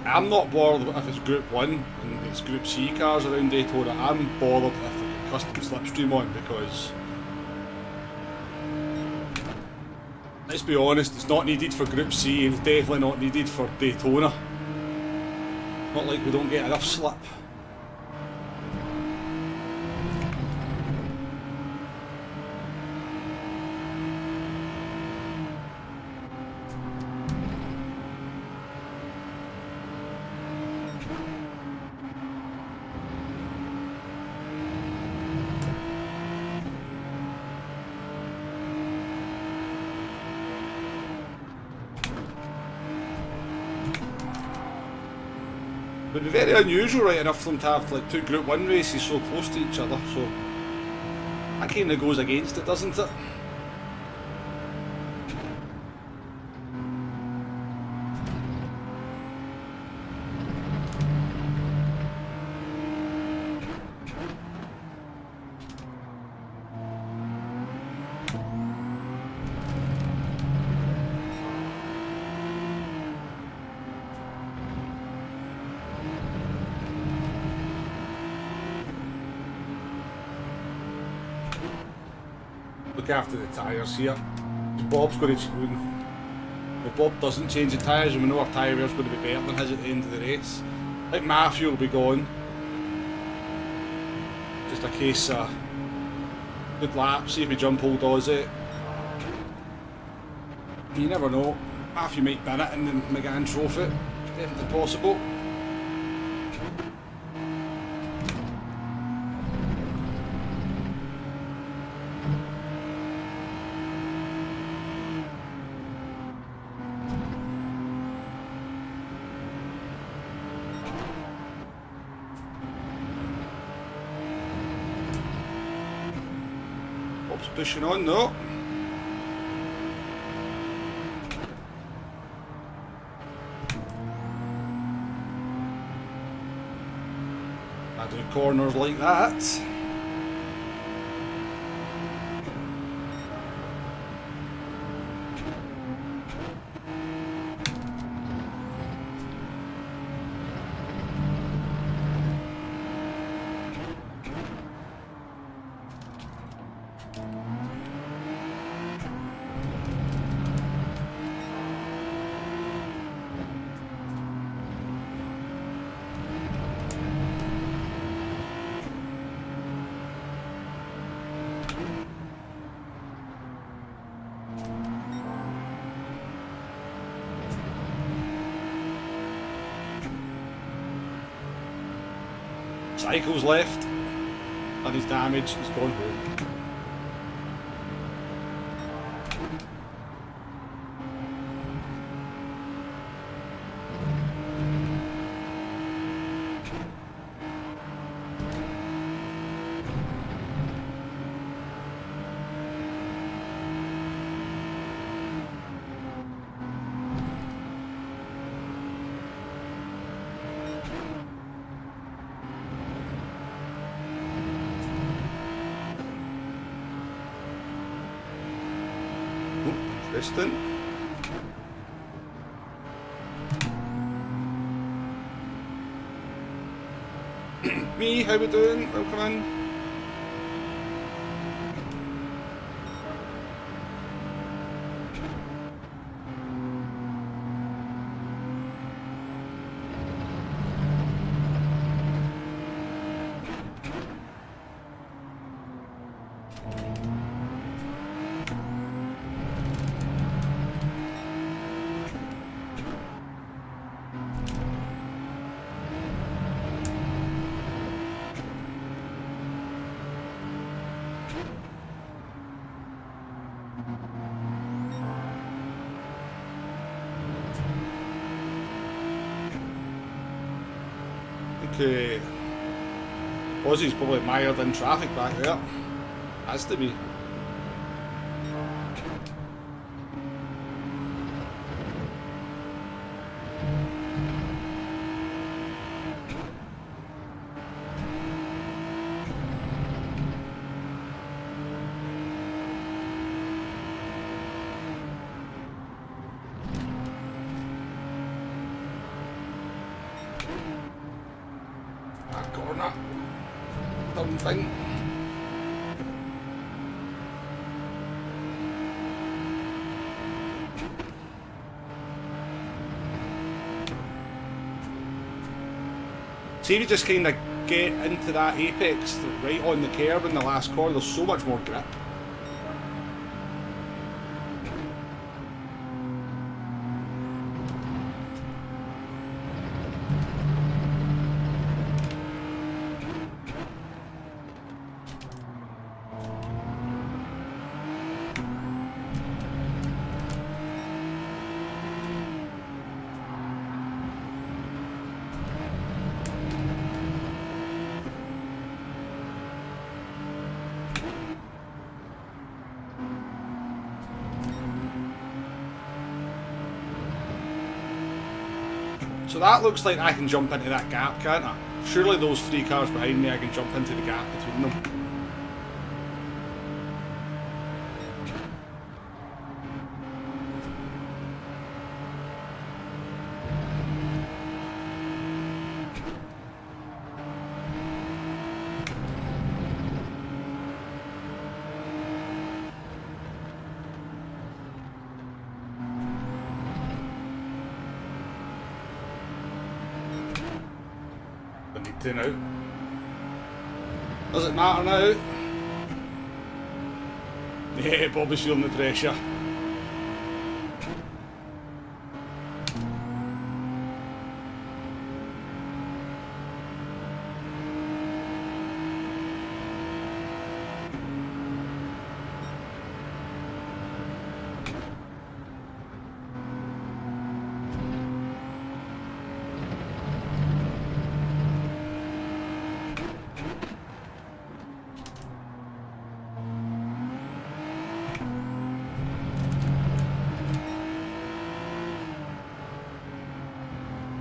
I'm not bothered if it's Group 1 and it's Group C cars around Daytona. I'm bothered if they've got custom slipstream on, because let's be honest, it's not needed for Group C and it's definitely not needed for Daytona. Not like we don't get enough slip. It would be very unusual, right enough, for them to have like 2 Group 1 races so close to each other, so that kind of goes against it, doesn't it? Look after the tyres here. Bob's going to... If Bob doesn't change the tyres, and we know our tyre wear's going to be better than his at the end of the race. I think Matthew will be gone. Just a case of good lap, see if my jump hole does it. You never know. Matthew might win it in the McGann Trophy. It's definitely possible. Bob's pushing on though. I do corners like that. Cycle's left, and his damage, he's gone home. Interesting. Me, how we doing? Welcome in. Okay. Aussie's probably mired in traffic back there. Has to be. Corner. Dumb thing. See if you just kind of get into that apex right on the curb in the last corner, there's so much more grip. So that looks like I can jump into that gap, can't I? Surely those 3 cars behind me, I can jump into the gap between them. To now. Does it matter now? Yeah, Bobby's feeling the pressure.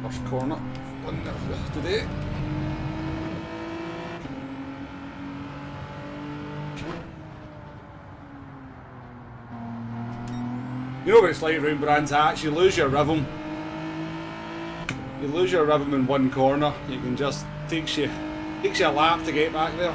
First corner, one there today. You know what it's like around Brands Hatch, you lose your rhythm. You lose your rhythm in one corner, you can just, takes you a lap to get back there.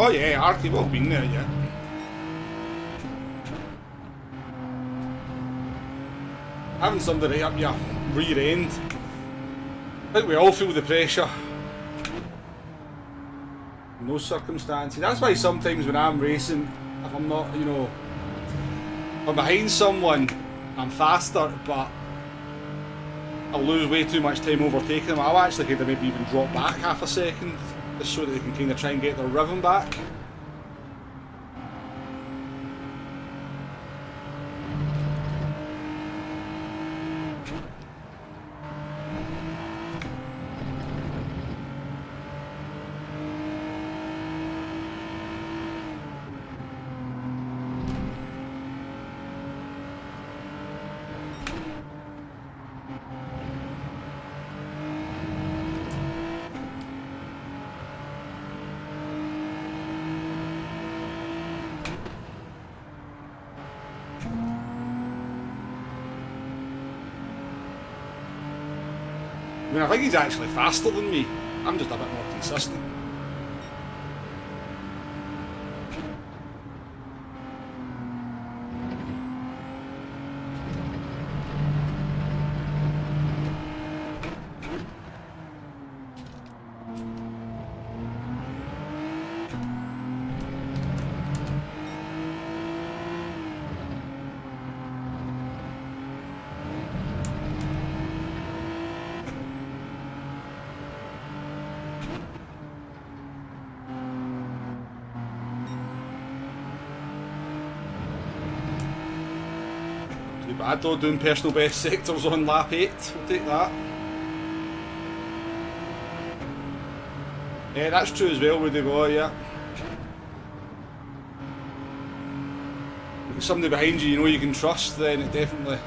Oh yeah, Arky will have been there yet. Having somebody up your rear end, I think we all feel the pressure. In those circumstances. That's why sometimes when I'm racing, if I'm not, you know, if I'm behind someone, I'm faster, but I'll lose way too much time overtaking them. I'll actually kind of maybe even drop back half a second, just so that they can kind of try and get their rhythm back. I mean, I think he's actually faster than me. I'm just a bit more consistent. Bad though, doing personal best sectors on lap 8, we'll take that. Yeah, that's true as well, Woody boy, yeah. If there's somebody behind you, you know you can trust, then it definitely...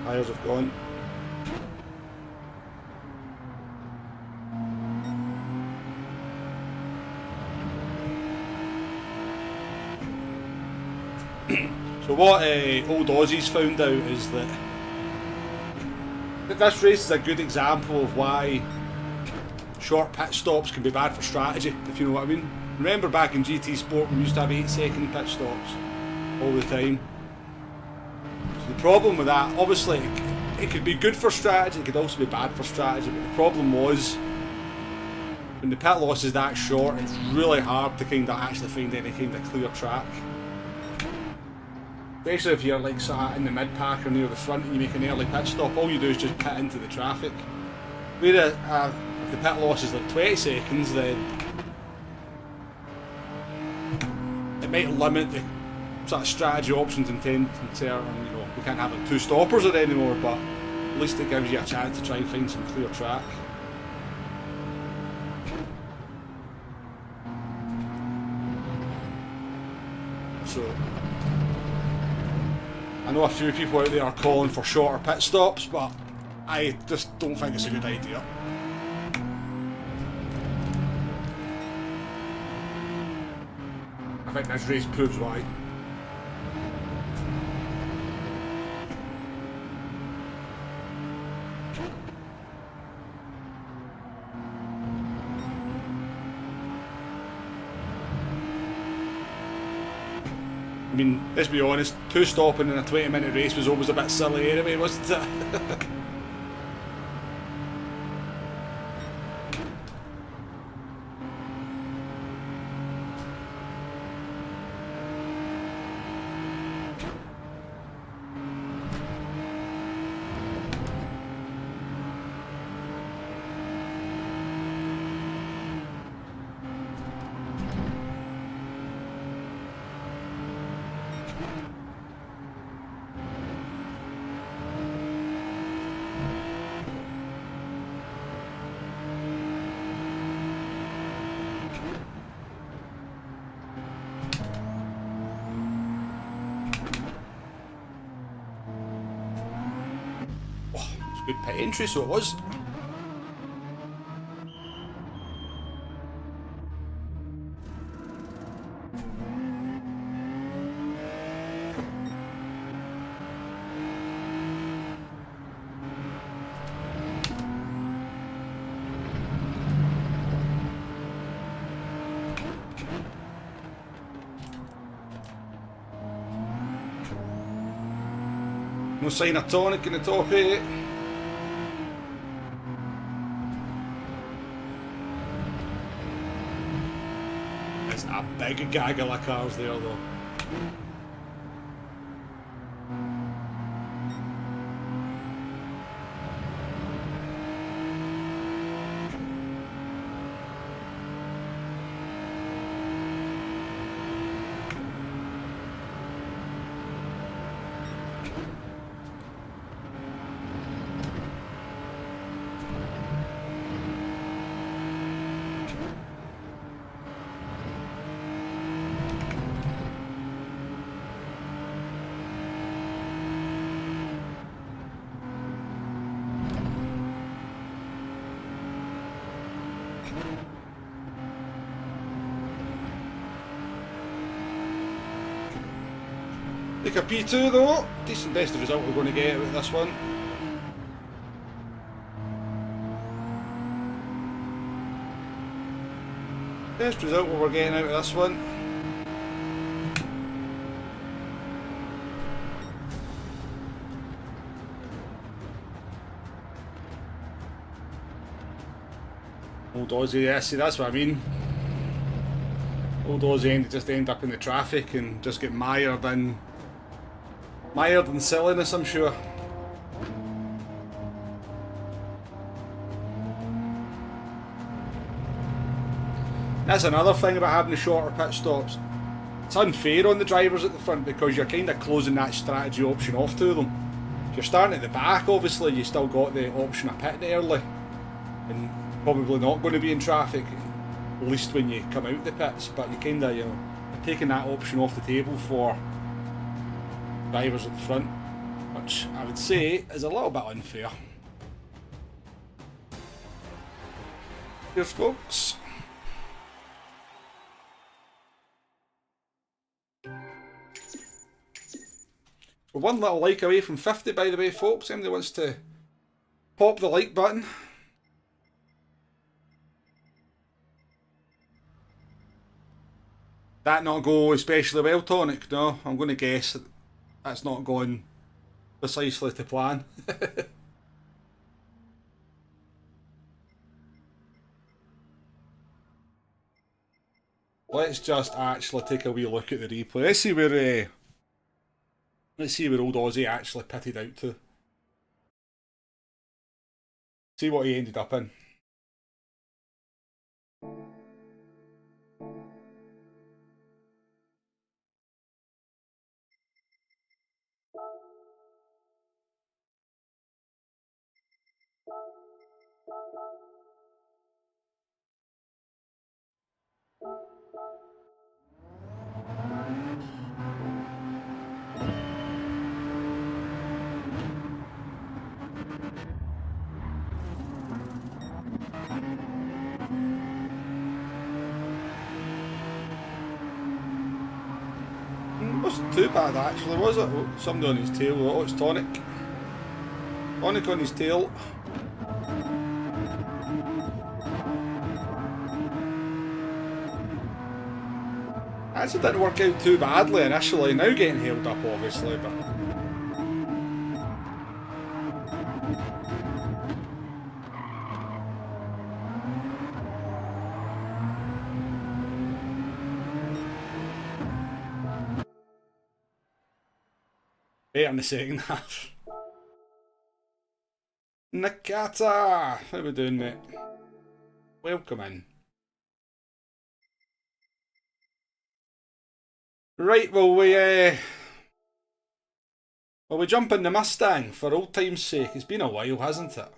Tyres have gone. So what old Aussie's found out is that this race is a good example of why short pit stops can be bad for strategy, if you know what I mean. Remember back in GT Sport we used to have 8-second pit stops all the time. The problem with that, obviously, it could be good for strategy, it could also be bad for strategy, but the problem was, when the pit loss is that short, it's really hard to kind of actually find any kind of clear track. Especially if you're like sat in the mid-pack or near the front and you make an early pit stop, all you do is just pit into the traffic. Whereas if the pit loss is like 20 seconds, then it might limit the sort of strategy options in certain, you know, we can't have like 2 stoppers there anymore, but at least it gives you a chance to try and find some clear track. So I know a few people out there are calling for shorter pit stops, but I just don't think it's a good idea. I think this race proves why. I mean, let's be honest, 2 stopping in a 20-minute race was always a bit silly anyway, wasn't it? Good pit entry, so it was. No sign of tonic in the top 8. There's a big gaggle of cars there though. Take a P2 though. Decent best result we're going to get with this one. Best result we're getting out of this one. Old Aussie, yeah, see that's what I mean. Old Aussie just end up in the traffic and just get mired in silliness, I'm sure. That's another thing about having the shorter pit stops. It's unfair on the drivers at the front because you're kind of closing that strategy option off to them. If you're starting at the back, obviously you still got the option of pitting early and probably not going to be in traffic, at least when you come out the pits, but you kind of, you're taking that option off the table for drivers at the front, which I would say is a little bit unfair. Cheers, folks. We're one little like away from 50, by the way, folks. Anybody wants to pop the like button? That not go especially well, Tonic? No, I'm going to guess that's not going precisely to plan. Let's just actually take a wee look at the replay. Let's see where old Aussie actually pitted out to. See what he ended up in. Wasn't too bad actually, was it? Oh, somebody on his tail. Oh, it's Tonic. Tonic on his tail. Actually didn't work out too badly initially, now getting held up obviously, but... Better in the second half. Nakata! How we doing, mate? Welcome in. Right, well we jump in the Mustang for old time's sake. It's been a while, hasn't it?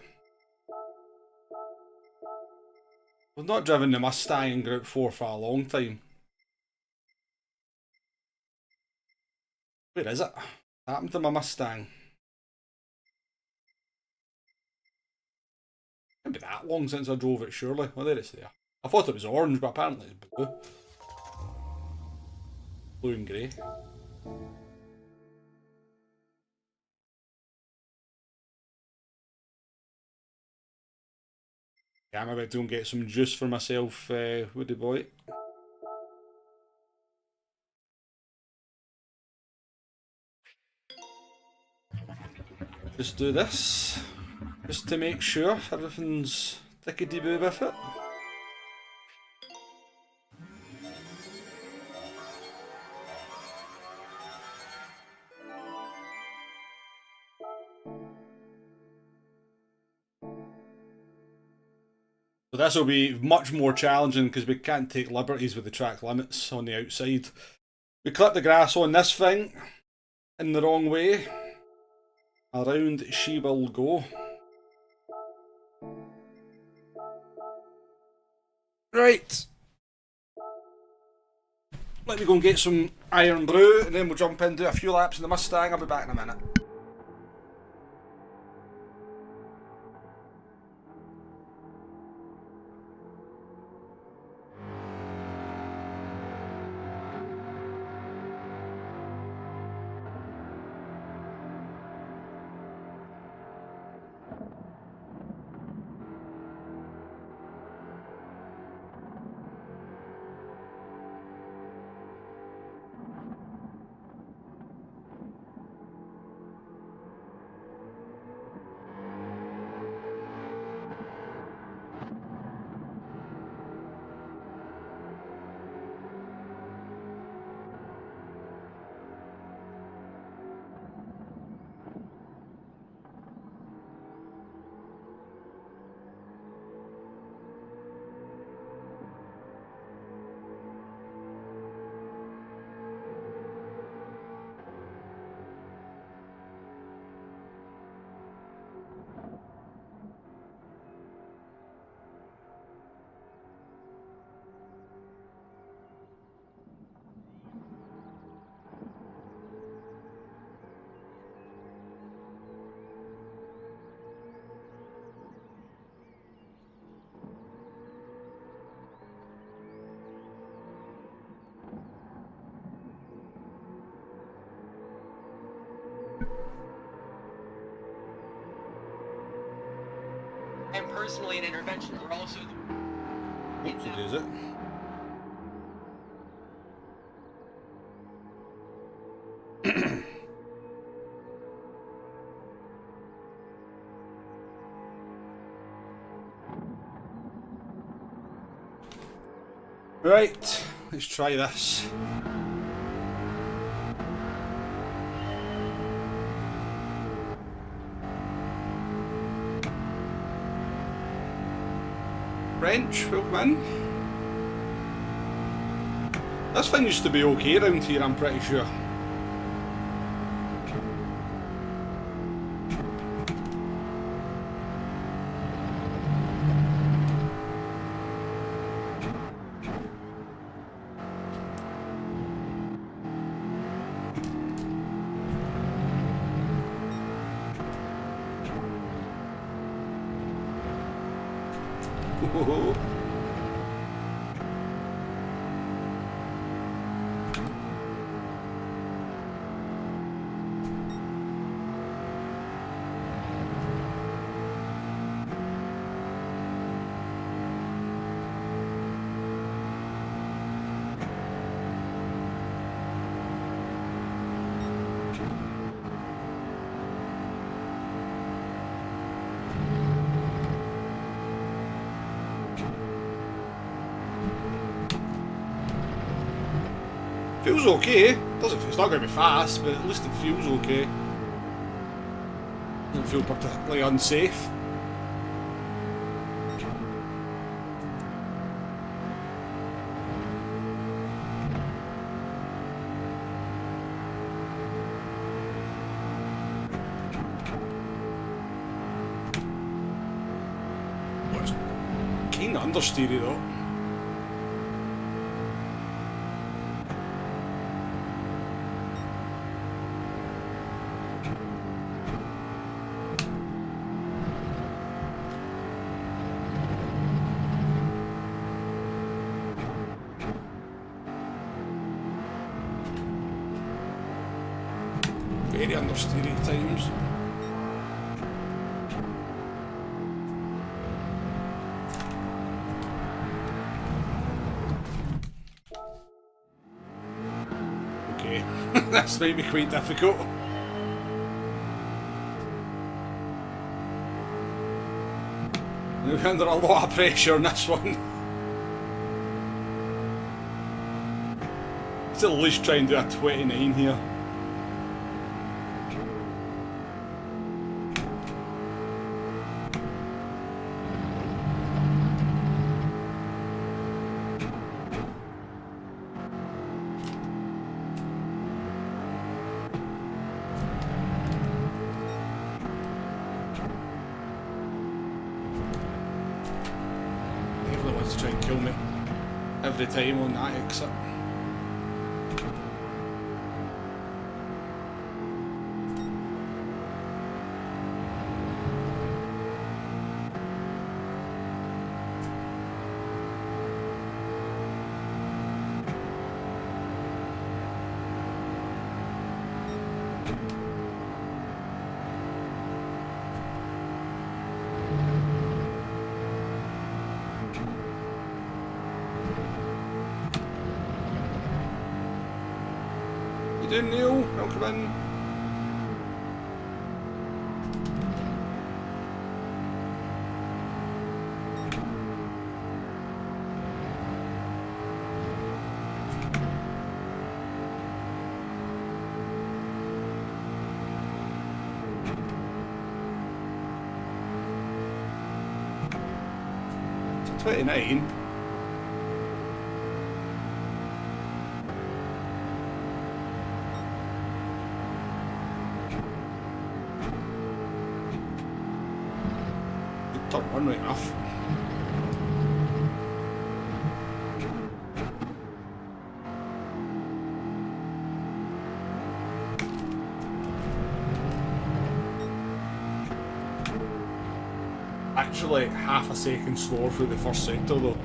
We've not driven the Mustang in Group 4 for a long time. Where is it? What happened to my Mustang? Can't be that long since I drove it, surely. Well, there it's there. I thought it was orange, but apparently it's blue. Blue and grey. Yeah, I'm about to go and get some juice for myself, Woody boy. Just do this, just to make sure everything's tickety-boo with it. So this will be much more challenging because we can't take liberties with the track limits on the outside. We clip the grass on this thing in the wrong way. Around she will go. Right. Let me go and get some iron brew and then we'll jump in and do a few laps in the Mustang. I'll be back in a minute. And personally, an intervention. We're also. Hopefully, is it? Right, let's try this. French, welcome in. This thing used to be okay around here, I'm pretty sure. Feels okay. It's not going to be fast, but at least it feels okay. Doesn't feel particularly unsafe. Well, it's kind of understeery though. very understeer at times. Okay, this might be quite difficult. We're under a lot of pressure on this one. Let's at least try and do a 29 here. To try and kill me every time on that exit. You doing, Neil? Welcome in. It's 29. Turn one right off. Actually, half a second slower through the first sector though.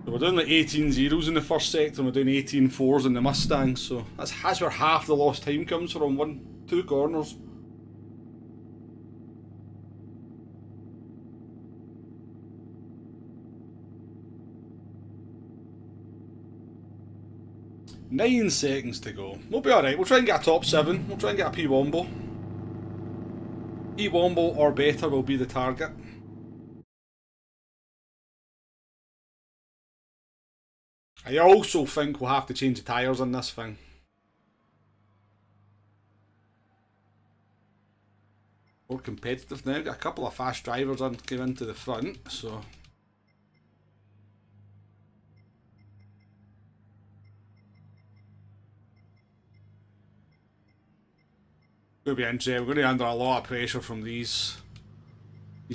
So we're doing like 18 zeros in the first sector and we're doing 18 fours in the Mustang, so that's where half the lost time comes from, two corners. Nine seconds to go. We'll be alright. We'll try and get a top 7. We'll try and get a P-Wombo. P-Wombo or better will be the target. I also think we'll have to change the tyres on this thing. More competitive now. Got a couple of fast drivers on came into the front, so... Going to be interesting. We're going to be under a lot of pressure from these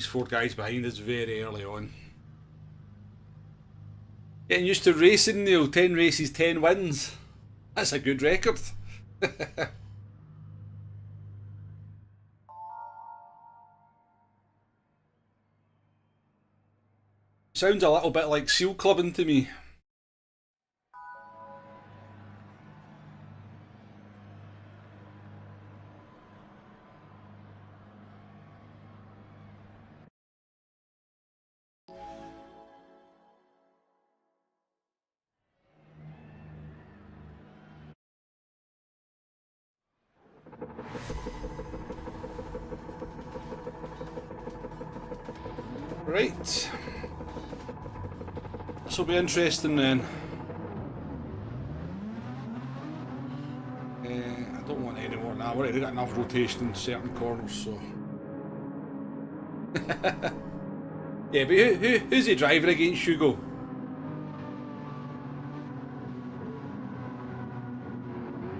4 guys behind us very early on. Getting used to racing, Neil. 10 races, 10 wins. That's a good record. Sounds a little bit like seal clubbing to me. Right. This will be interesting then. I don't want any more now. We've already got enough rotation in certain corners, so. Yeah, but who's he driving against, Hugo?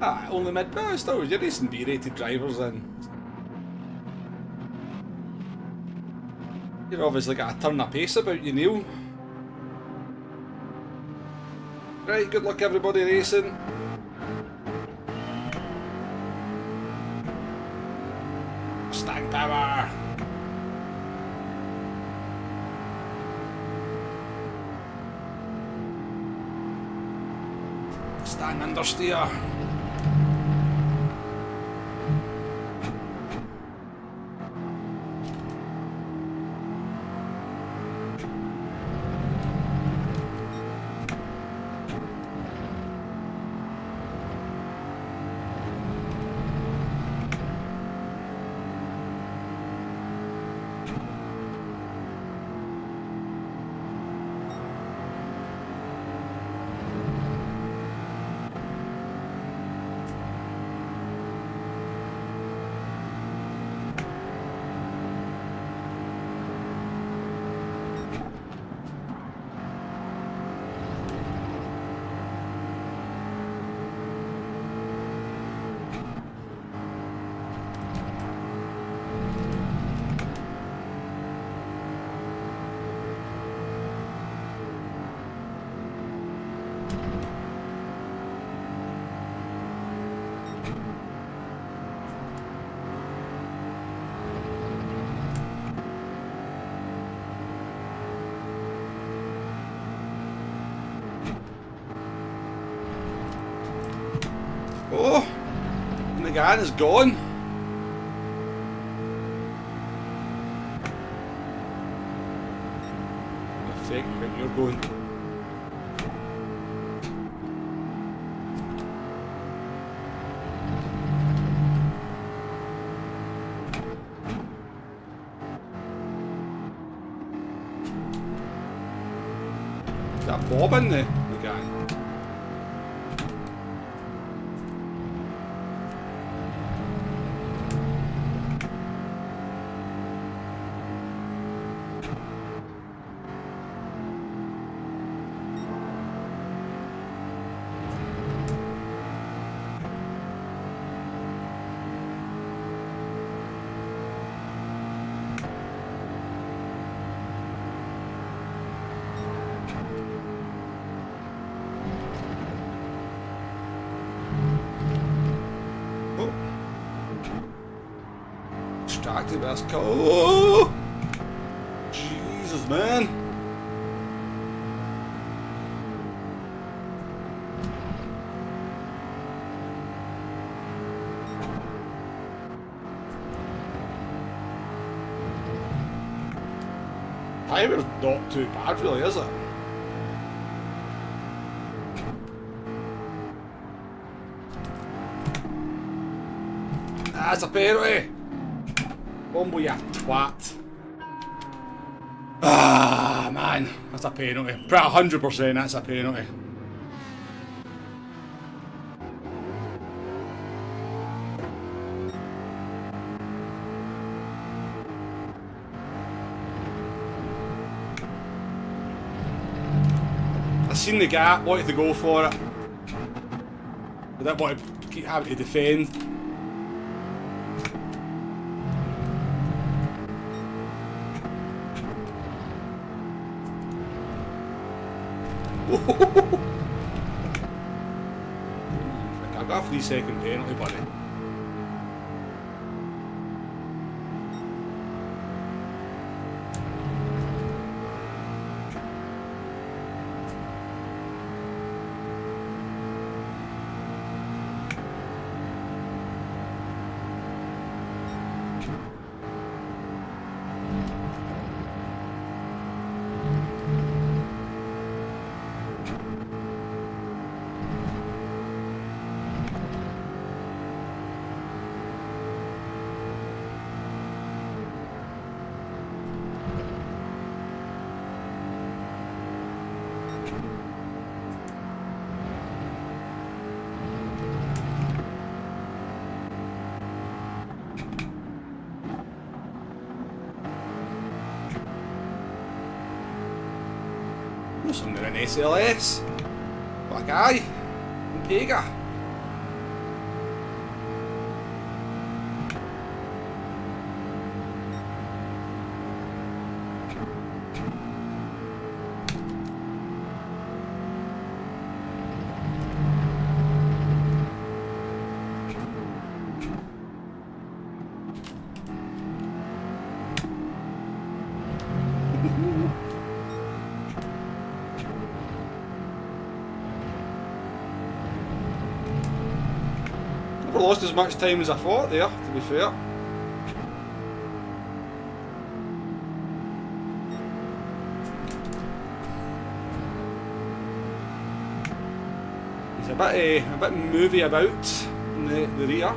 Ah, only mid. Oh, still, you're racing B-rated drivers then. You've obviously got a turn of pace about you, Neil. Right, good luck everybody racing. Mustang power! Mustang understeer. Megane is gone. Perfect, right, you're going. Is that Bob in the Megane? Distracted by this car. Oh! Jesus, man. Highway's not too bad, really, is it? That's a penalty. Bumble, you twat. Ah, man. That's a penalty. Pretty 100% that's a penalty. I seen the gap, wanted to go for it. I didn't want to keep having to defend. I've got a 3-second penalty, buddy. Under an SLS. What a guy. Pega. Never lost as much time as I thought there, to be fair. He's a bit movie about in the rear.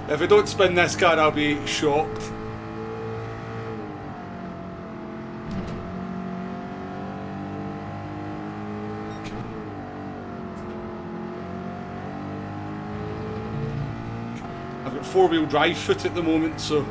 If I don't spin this car, I'll be shocked. I've got 4-wheel drive foot at the moment, so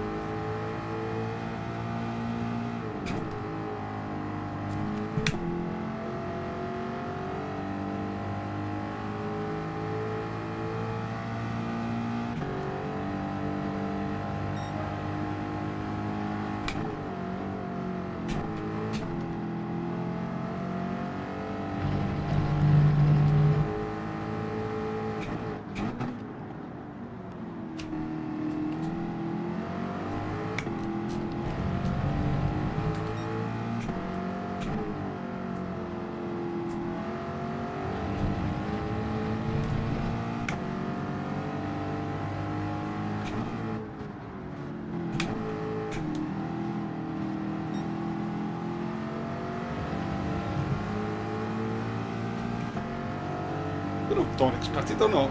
don't know if Donic's pitted or not.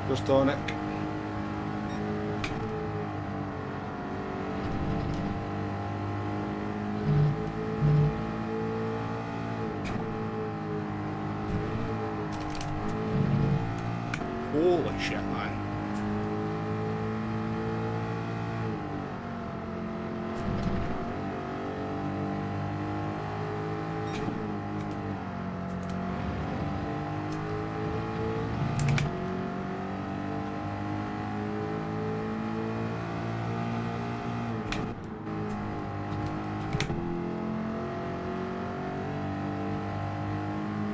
There's Donic. Holy shit, man.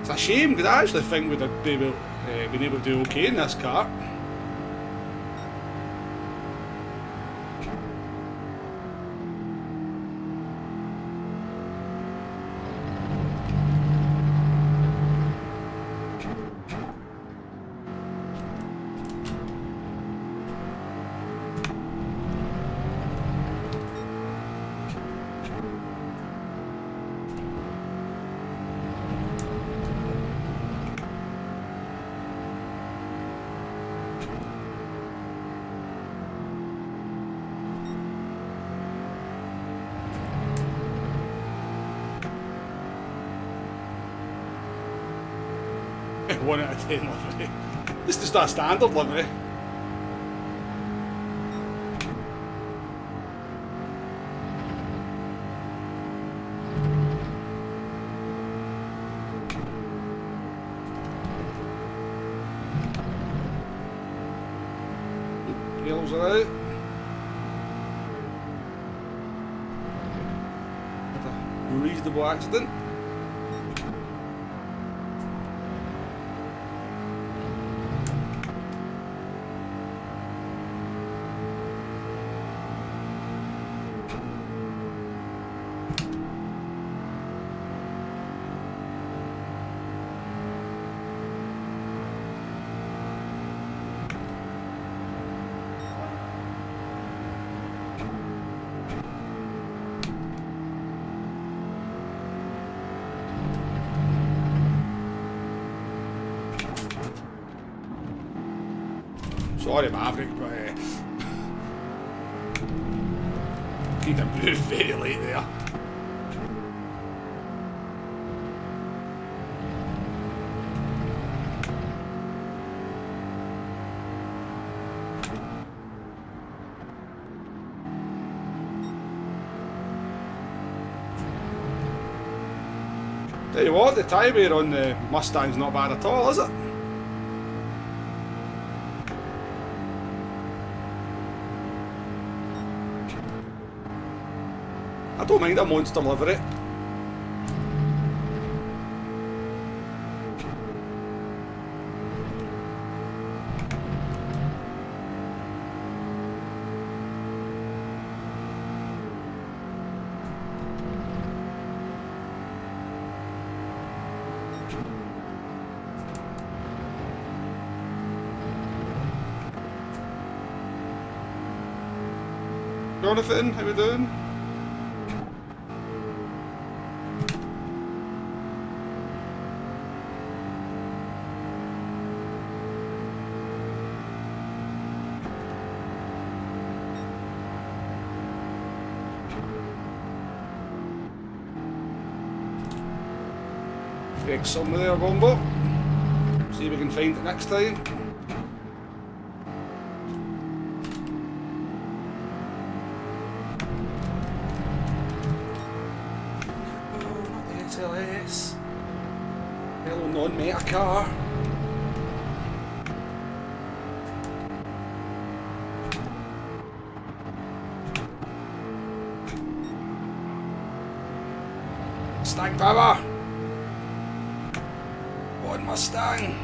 It's a shame because I actually think we'd have been able to do okay in this car. One out of 10 livery. This is not a standard livery. Yellows are out. Had a reasonable accident. Sorry, Maverick, but need to move very late there. Tell you what, the tyre wear on the Mustang's not bad at all, is it? I don't mind a monster livery. Jonathan, how we doing? Fix some there, Bombo. See if we can find it next time. SLS. Hello, non-meta car. Mustang power. One Mustang.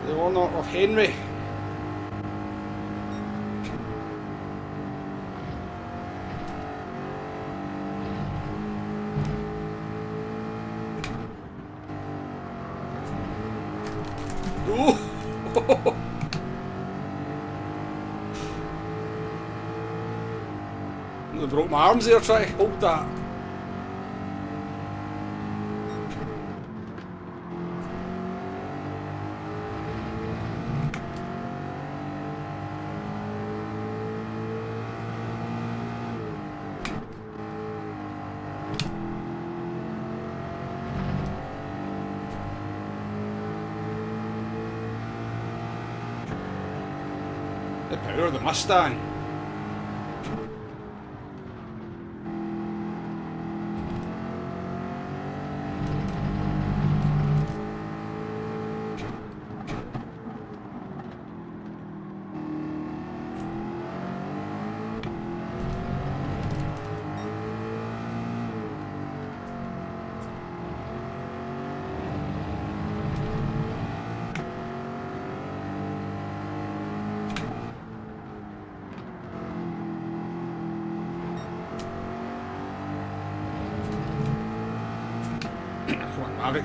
The honour of Henry. broke my arms there trying to hold that. The power of the Mustang.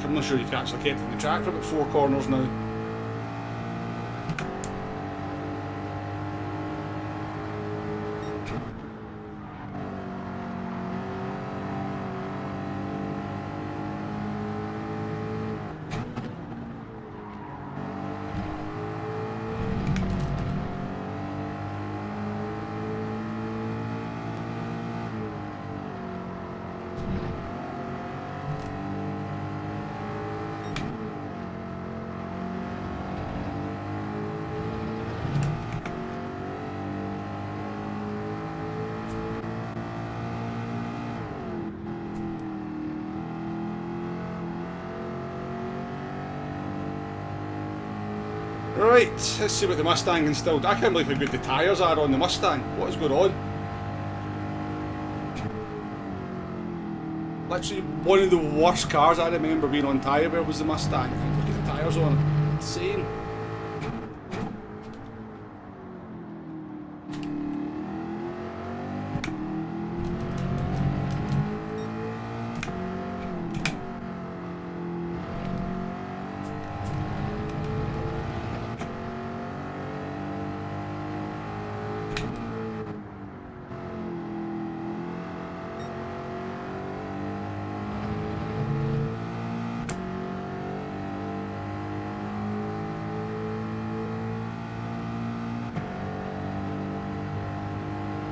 I'm not sure you can actually get from the track for about 4 corners now. Right, let's see what the Mustang installed. I can't believe how good the tyres are on the Mustang. What is going on? Literally one of the worst cars I remember being on tyre wear was the Mustang. Look at the tyres on it. Insane.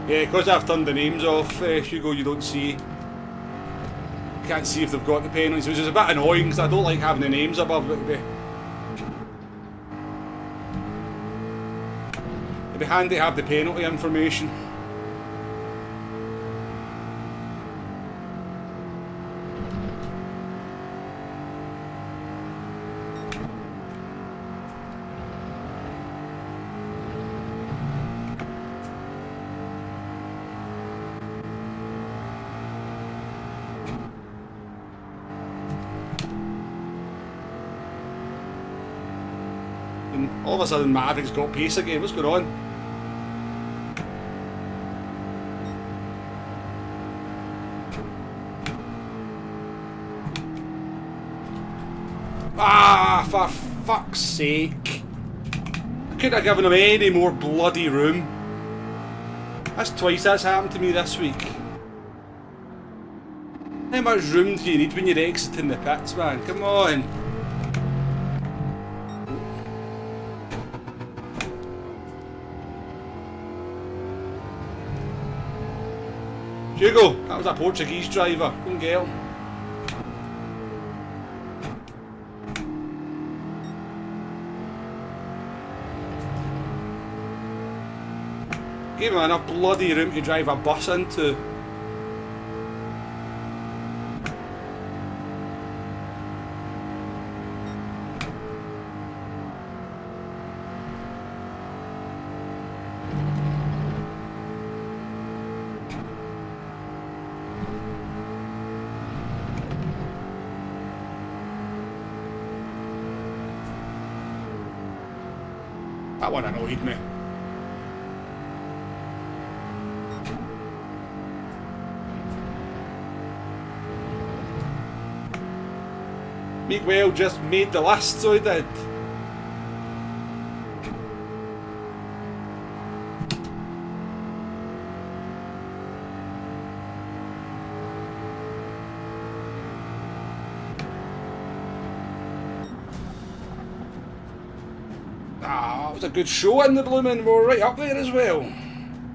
Yeah, because I've turned the names off, Hugo, you don't see. Can't see if they've got the penalties, which is a bit annoying because I don't like having the names above, but it'd be handy to have the penalty information. All of a sudden Maverick's got pace again, what's going on? Ah, for fuck's sake. I couldn't have given him any more bloody room. That's twice that's happened to me this week. How much room do you need when you're exiting the pits, man? Come on. Hugo, that was a Portuguese driver. Go and get him. Gave him enough bloody room to drive a bus into. That one annoyed me. Miguel just made the list, so he did. that was a good show in the blooming. We were right up there as well.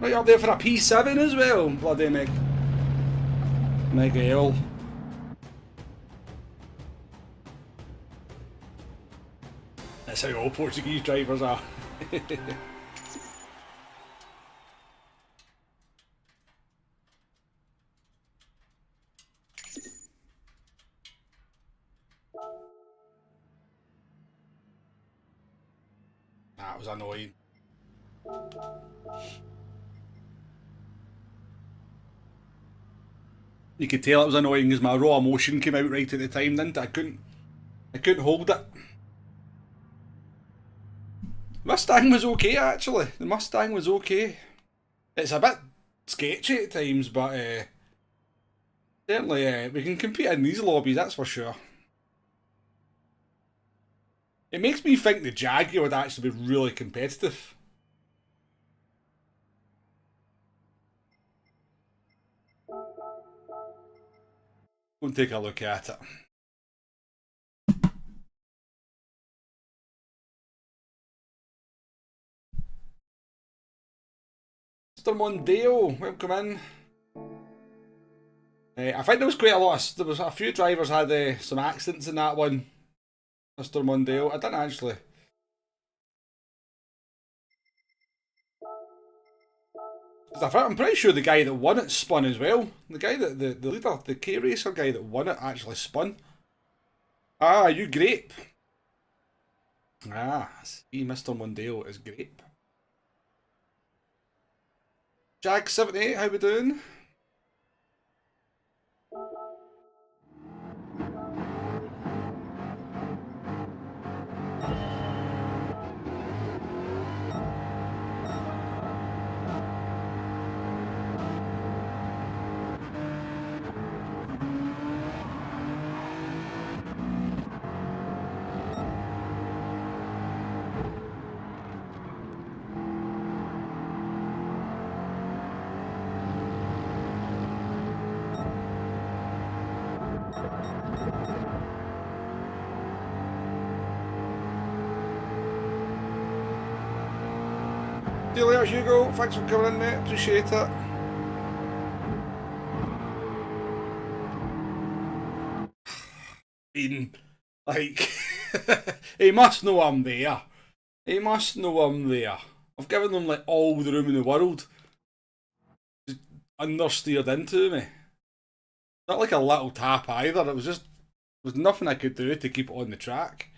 Right up there for a P7 as well. Bloody Miguel. That's how all Portuguese drivers are. That was annoying. You could tell it was annoying because my raw emotion came out right at the time, didn't it? I couldn't hold it. Mustang was okay actually. The Mustang was okay. It's a bit sketchy at times, but certainly we can compete in these lobbies, that's for sure. It makes me think the Jaguar would actually be really competitive. Go and take a look at it. Mr. Mondeo, welcome in. I think there was quite a lot of, there was a few drivers had some accidents in that one. Mr. Mondeo, I didn't actually. I'm pretty sure the guy that won it spun as well. The guy that the leader, the K racer guy that won it actually spun. Ah, you grape. Ah, see, Mr. Mondeo is grape. Jag78, how we doing? See you later, Hugo. Thanks for coming in, mate. Appreciate it. Like, he must know I'm there. He must know I'm there. I've given them like all the room in the world. Just understeered into me. Not like a little tap either. It was just, there was nothing I could do to keep it on the track.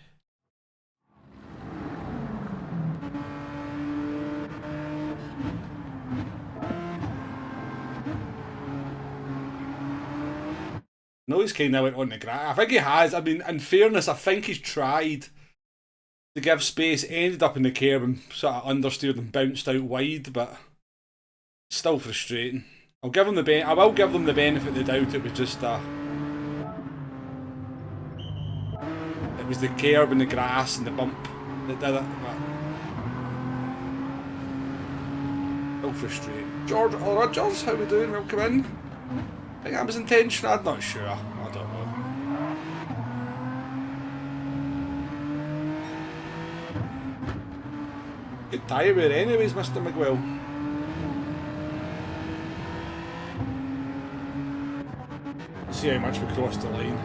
No, he's kind of went on the grass. I think he has. I mean, in fairness, I think he's tried to give space, ended up in the curb and sort of understeered and bounced out wide, but still frustrating. I will give them the benefit of the doubt. It was just it was the curb and the grass and the bump that did it. But still frustrating. George Rogers, how we doing? Welcome in. I think that was intentional. I'm not sure. I don't know. Good tyre wear anyways, Mr. Miguel. See how much we crossed the line.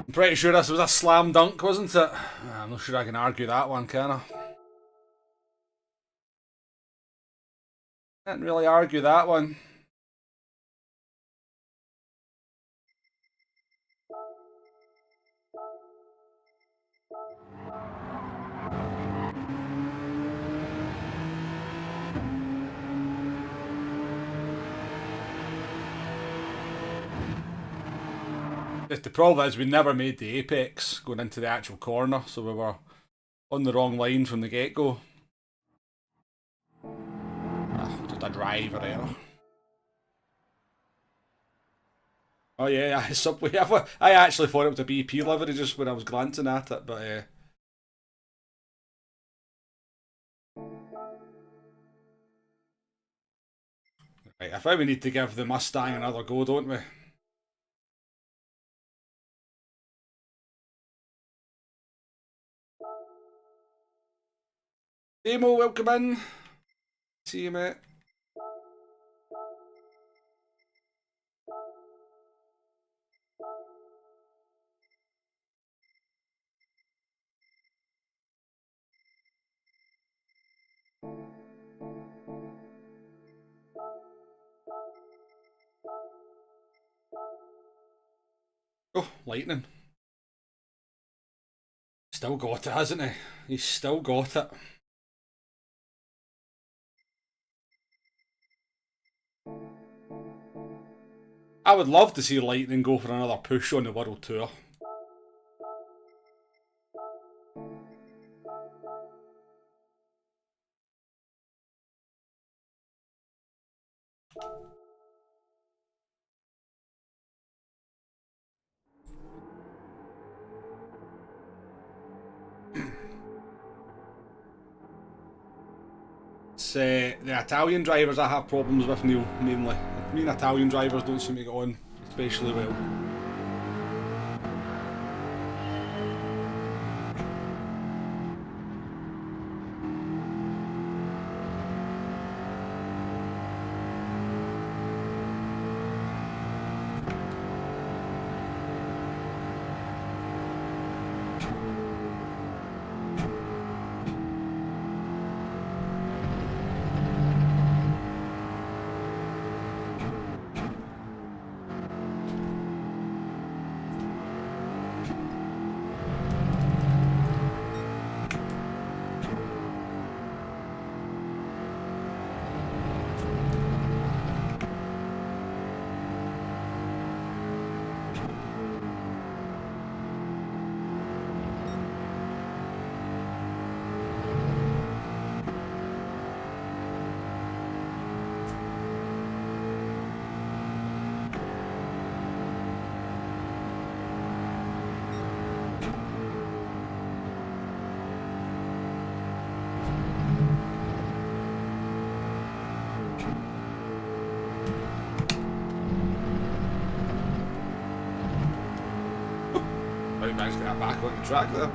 I'm pretty sure this was a slam dunk, wasn't it? I'm not sure I can argue that one, can I? Can't really argue that one. The problem is we never made the apex going into the actual corner, so we were on the wrong line from the get-go. Just a driver error. Oh yeah, Subway. I actually thought it was a BP livery just when I was glancing at it, but right, I think we need to give the Mustang another go, don't we? Demo, welcome in. See you, mate. Oh, lightning. Still got it, hasn't he? He's still got it. I would love to see Lightning go for another push on the World Tour. It's the Italian drivers I have problems with, Neil, mainly. Me and Italian drivers don't seem to get on especially well. Managed to get back on the track there.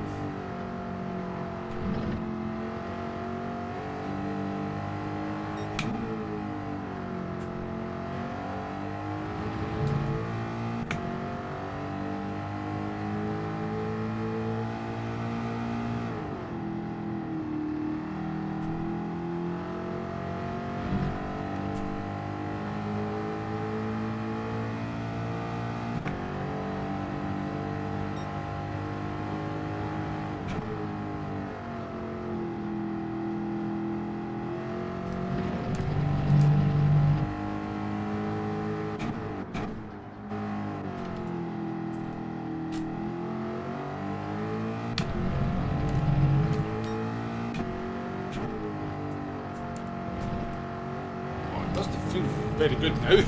Doesn't feel very good now.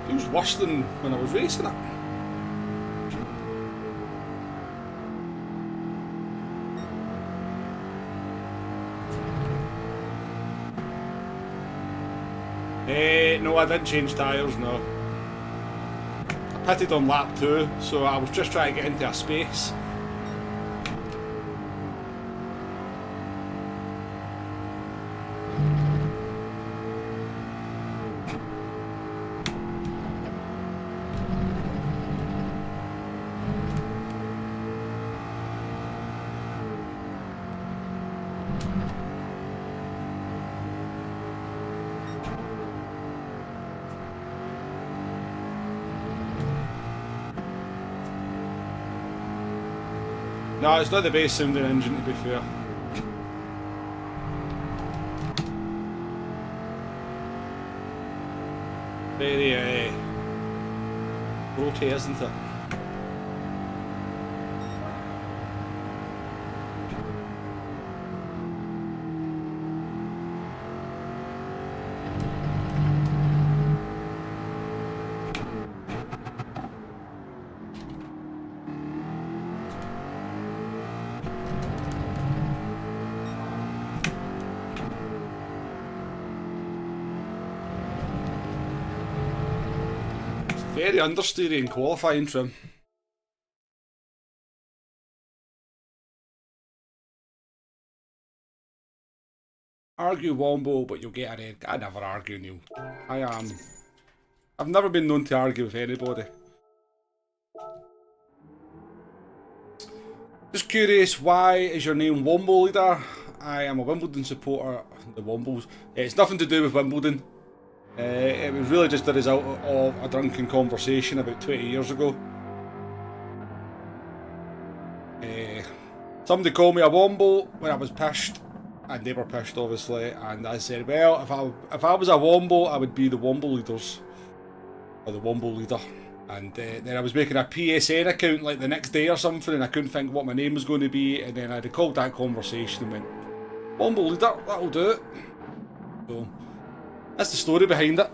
Feels worse than when I was racing it. No, I didn't change tyres, no. I pitted on lap 2, so I was just trying to get into a space. No, it's not the best sounding engine, to be fair. Very rotate, isn't it? Very understeery in qualifying trim. Argue Wombo, but you'll get a red. I never argue, Neil. I've never been known to argue with anybody. Just curious, why is your name Wombo Leader? I am a Wimbledon supporter. The Wombles. It's nothing to do with Wimbledon. It was really just the result of a drunken conversation about 20 years ago. Somebody called me a Wombo when I was pissed, and they were pissed obviously, and I said, well, if I was a Wombo, I would be the Wombo Leaders, or the Wombo Leader. And then I was making a PSN account like the next day or something, and I couldn't think what my name was going to be, and then I recalled that conversation and went, Wombo Leader, that'll do it. So, that's the story behind it.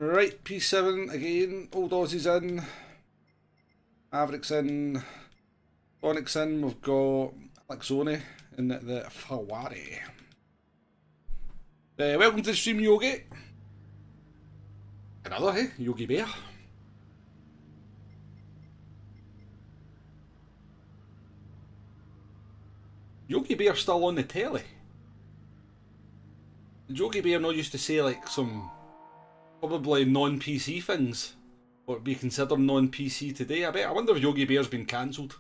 Right, P7 again, Old Aussie's in, Maverick's in, Sonic's in, we've got Alexone in the Fawari. Welcome to the stream, Yogi. Another, hey, Yogi Bear. Yogi Bear still on the telly. Did Yogi Bear not used to say like some probably non-PC things, what would be considered non-PC today? I wonder if Yogi Bear's been cancelled.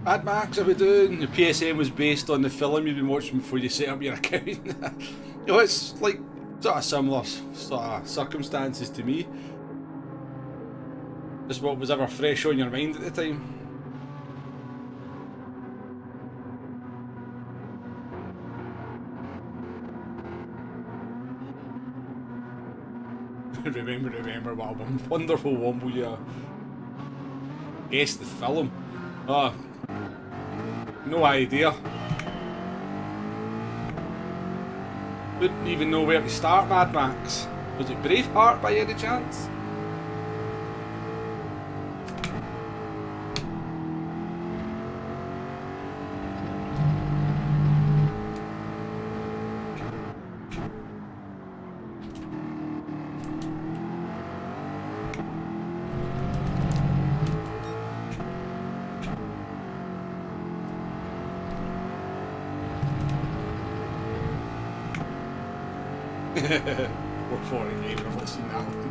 Mad Max, how we doing? The PSN was based on the film you've been watching before you set up your account. You know, it's like sort of similar sort of circumstances to me. Just what was ever fresh on your mind at the time. remember what a wonderful Wombo you are. Guess the film. Oh, no idea. Wouldn't even know where to start, Mad Max. Was it Braveheart by any chance? We're 40 game, I've not seen that one.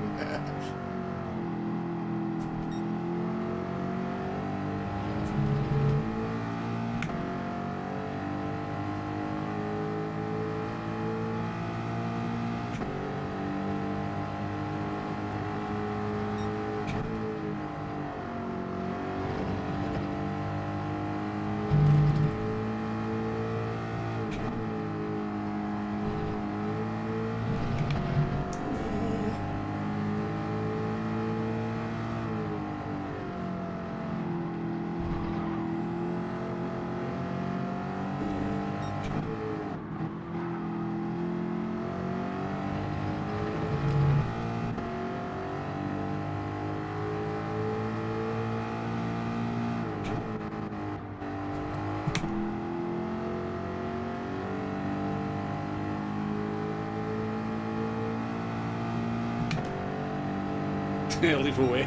Leave away.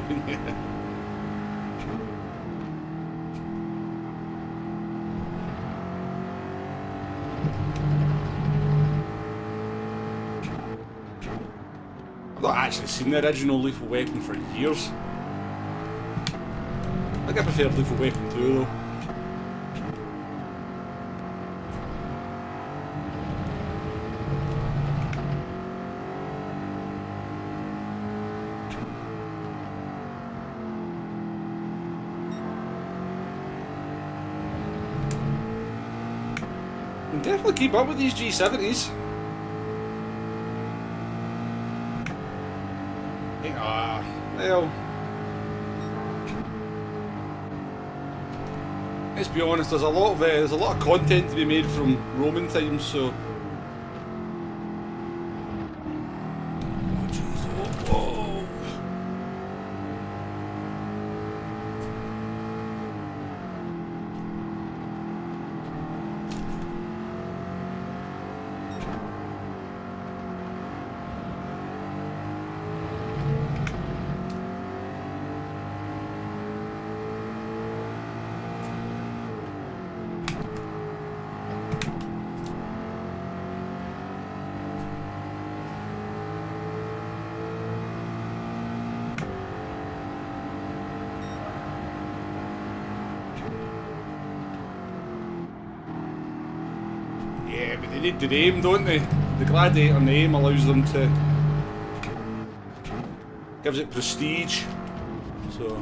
I've not actually seen the original Lethal Weapon for years. I think I prefer Lethal Weapon 2 though. can definitely keep up with these G70s. Well, let's be honest. There's a lot of content to be made from Roman times, so. Oh jeez! Oh. Yeah, but they need the name, don't they? The Gladiator name allows them to... gives it prestige, so...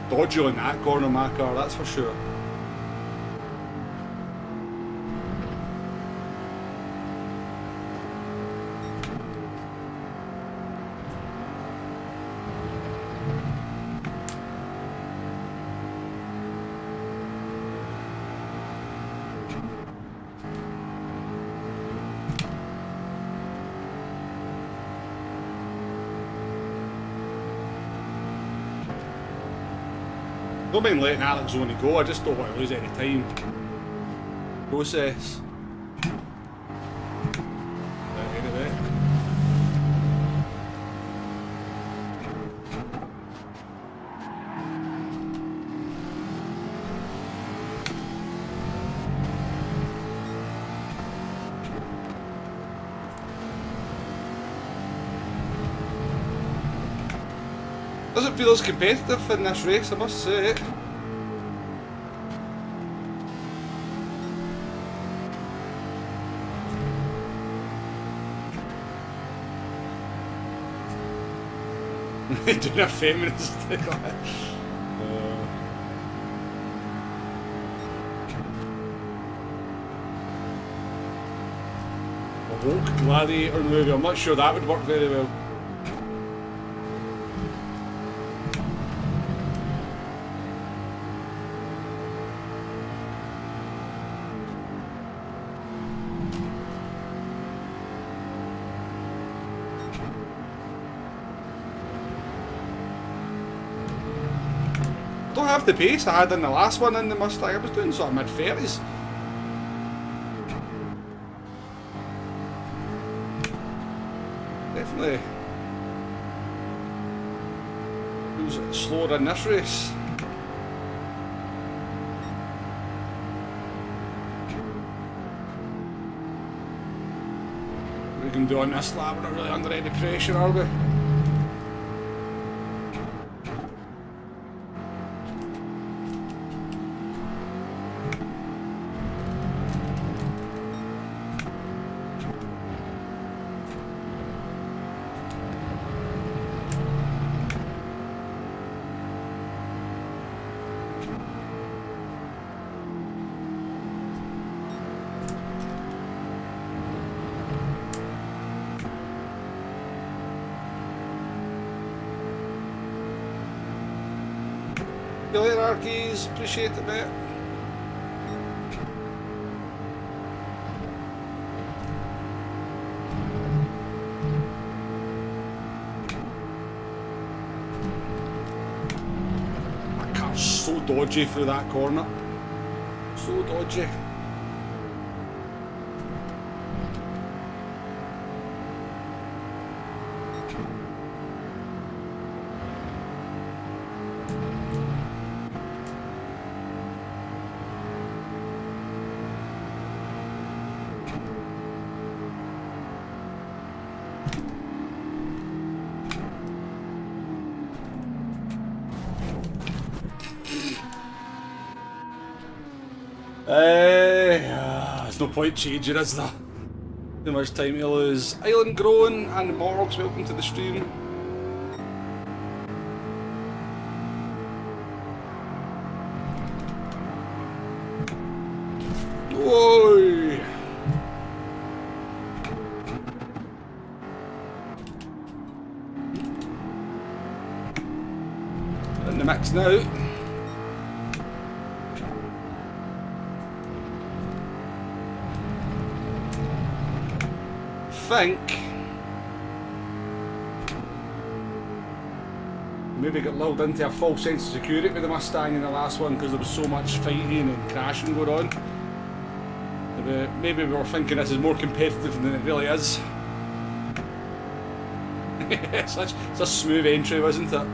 dodgy on that corner, my car, that's for sure. Don't mind letting Alex only go, I just don't want to lose any time. Process. Anyway. Doesn't feel as competitive in this race, I must say. Doing a feminist thing. A woke gladiator movie, I'm not sure that would work very well. Don't have the pace I had in the last one in the Mustang. I was doing sort of mid-30s. Definitely feels slower in this race. We can do on this lap, we're not really under any pressure, are we? See you later, Arkies. Appreciate it, mate. That car's so dodgy through that corner. So dodgy. There's no point changing, is there? Too much time to lose. Island Grown and Morgs, welcome to the stream. Oi! In the mix now. Think maybe got lulled into a false sense of security with the Mustang in the last one because there was so much fighting and crashing going on. Maybe we were thinking this is more competitive than it really is. It's a smooth entry, wasn't it?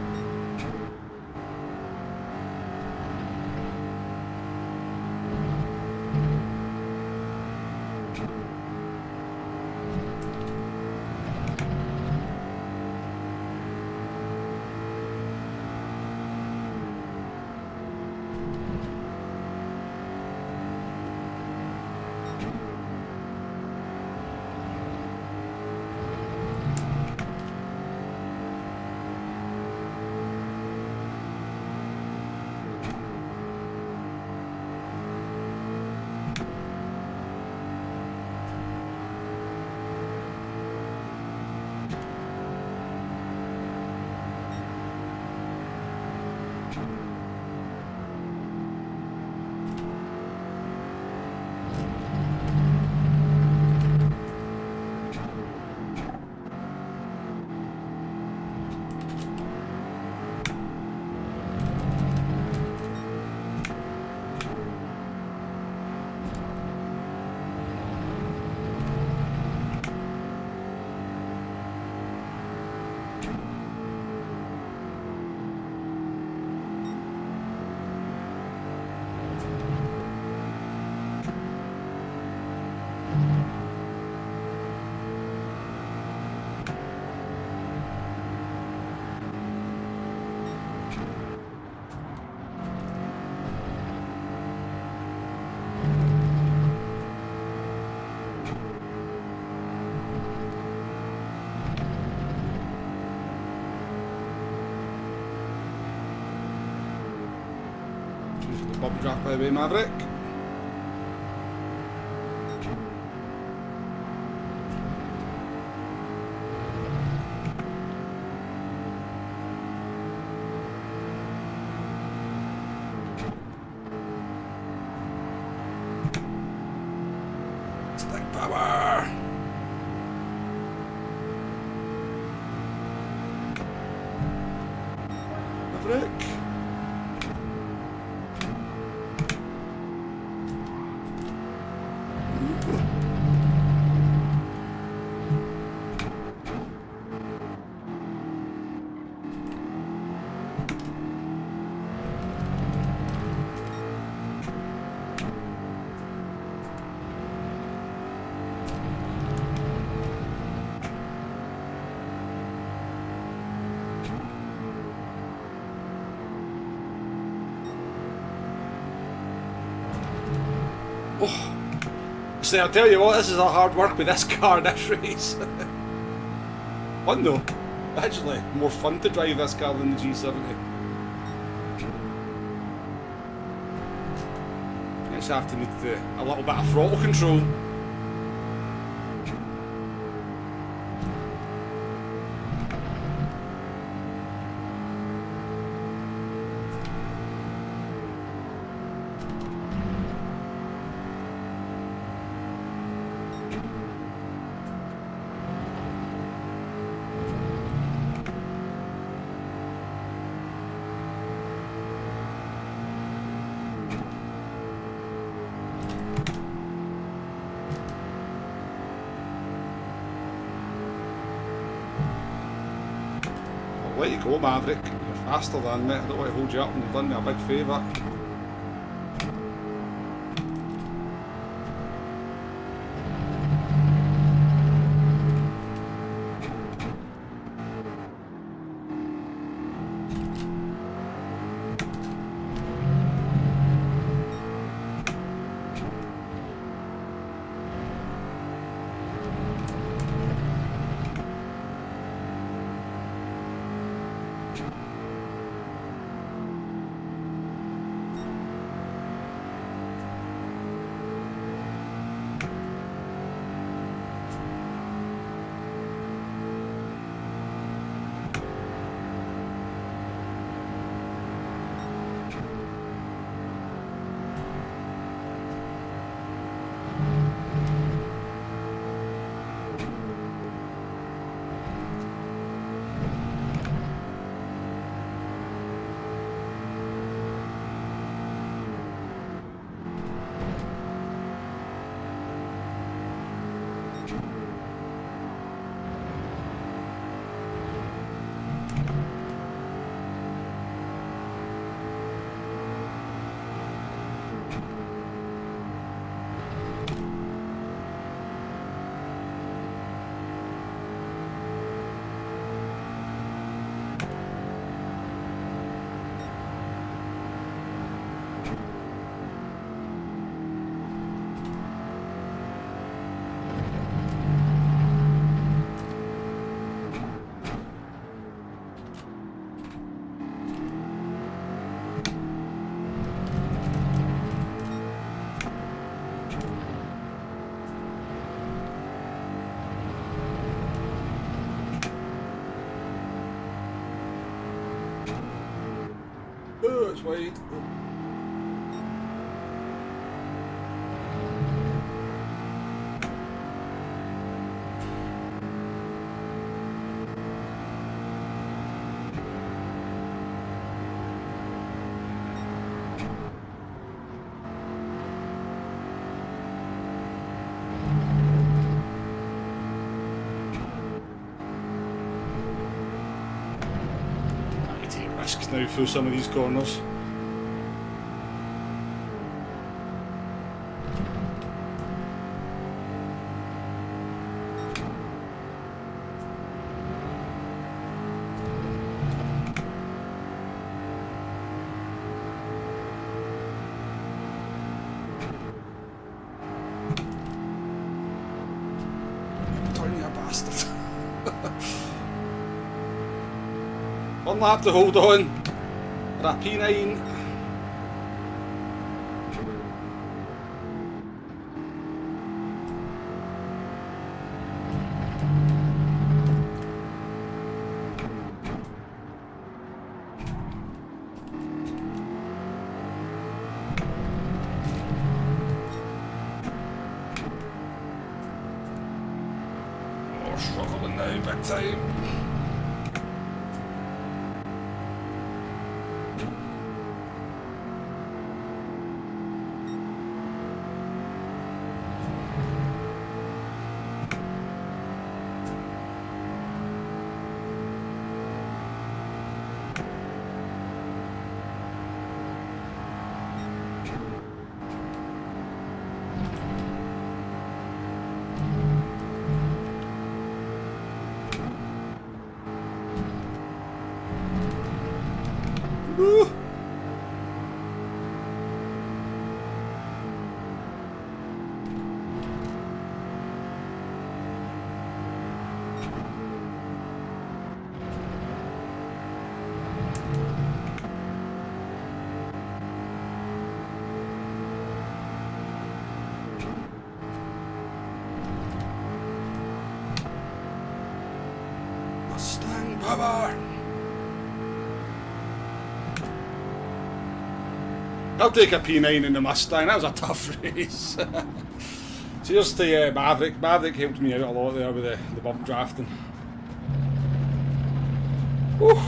Bobby draft by the way, Maverick. Stick power. Maverick. Oh, see, I'll tell you what, this is a hard work with this car, this race. Fun though, actually, more fun to drive this car than the G70. Just have to need a little bit of throttle control. Let you go, Maverick. You're faster than me. I don't want to hold you up when you've done me a big favour. Oh, it's wide. I take risks now through some of these corners. One lap to hold on for a P9. Oh, struggling now, big time. Woo. Mustang power. I'll take a P9 in the Mustang. That was a tough race. Cheers to Maverick. Maverick helped me out a lot there with the bump drafting. Whew.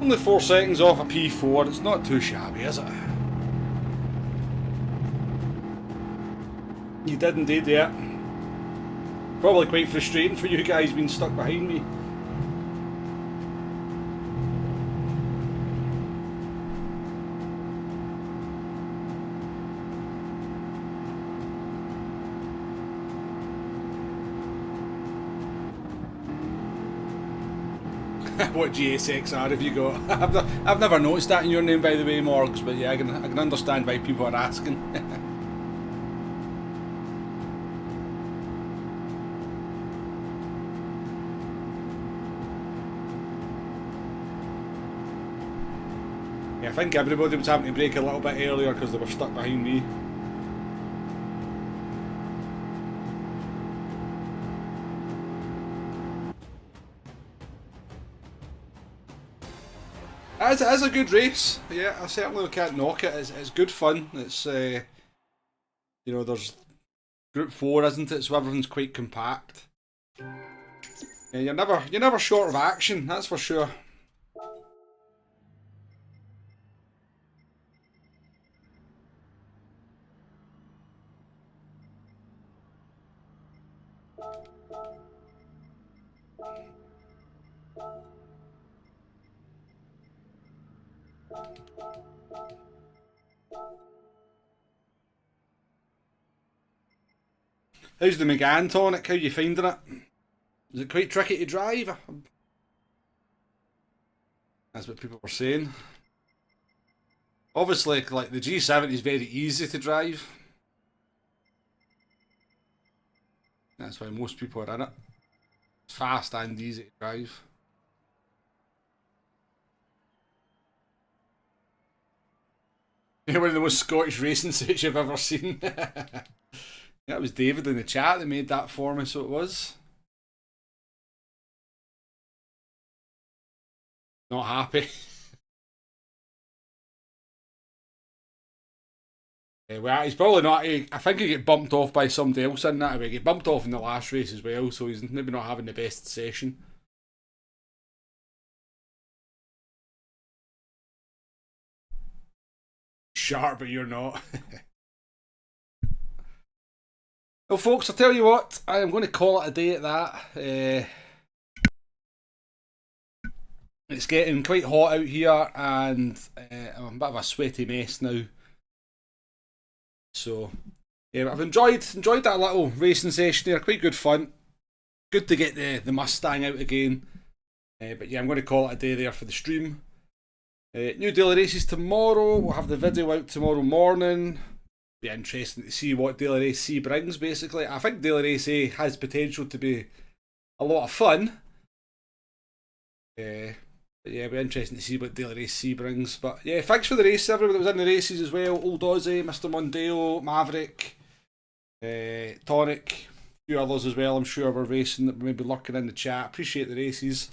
Only 4 seconds off a P4. It's not too shabby, is it? You did indeed, yeah. Probably quite frustrating for you guys being stuck behind me. What GSXR have you got? I've never noticed that in your name, by the way, Morgs, but yeah, I can understand why people are asking. Yeah, I think everybody was having to brake a little bit earlier because they were stuck behind me. It is a good race. Yeah, I certainly can't knock it. It's good fun. It's you know, there's Group 4, isn't it? So everything's quite compact. Yeah, you're never short of action. That's for sure. How's the Megane tonic? How you finding it? Is it quite tricky to drive? That's what people were saying. Obviously, like the G70 is very easy to drive. That's why most people are in it. It's fast and easy to drive. One of the most Scottish racing suits you've ever seen. That was David in the chat that made that for me, so it was. Not happy. Well, he's probably not. I think he get bumped off by somebody else in that. He get bumped off in the last race as well, so he's maybe not having the best session. Sharp, but you're not. Well, folks, I'll tell you what. I am going to call it a day at that. It's getting quite hot out here, and I'm a bit of a sweaty mess now. So, yeah, I've enjoyed that little racing session there. Quite good fun. Good to get the Mustang out again. But yeah, I'm going to call it a day there for the stream. New daily races tomorrow. We'll have the video out tomorrow morning. Be interesting to see what daily race C brings. Basically, I think daily race A has potential to be a lot of fun. But yeah, it'll be interesting to see what daily race C brings. But yeah, thanks for the race, everybody that was in the races as well. Old Aussie, Mr. Mondeo, Maverick, Tonic, a few others as well. I'm sure we're racing that were maybe lurking in the chat. Appreciate the races.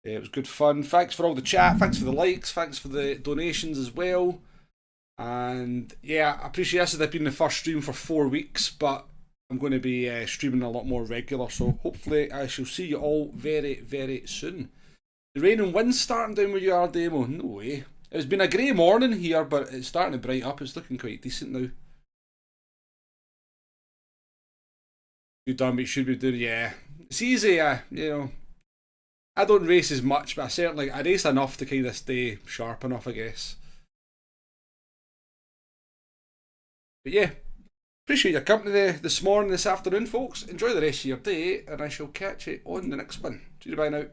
It was good fun. Thanks for all the chat. Thanks for the likes. Thanks for the donations as well. And yeah, I appreciate this. It's been the first stream for 4 weeks, but I'm going to be streaming a lot more regular. So hopefully I shall see you all very, very soon. The rain and wind starting down where you are, Demo? No way. It's been a grey morning here, but it's starting to bright up. It's looking quite decent now. You've done what you should be doing, yeah. It's easy, you know. I don't race as much, but I race enough to kind of stay sharp enough, I guess. But yeah, appreciate your company this morning, this afternoon, folks. Enjoy the rest of your day, and I shall catch you on the next one. See you, bye now.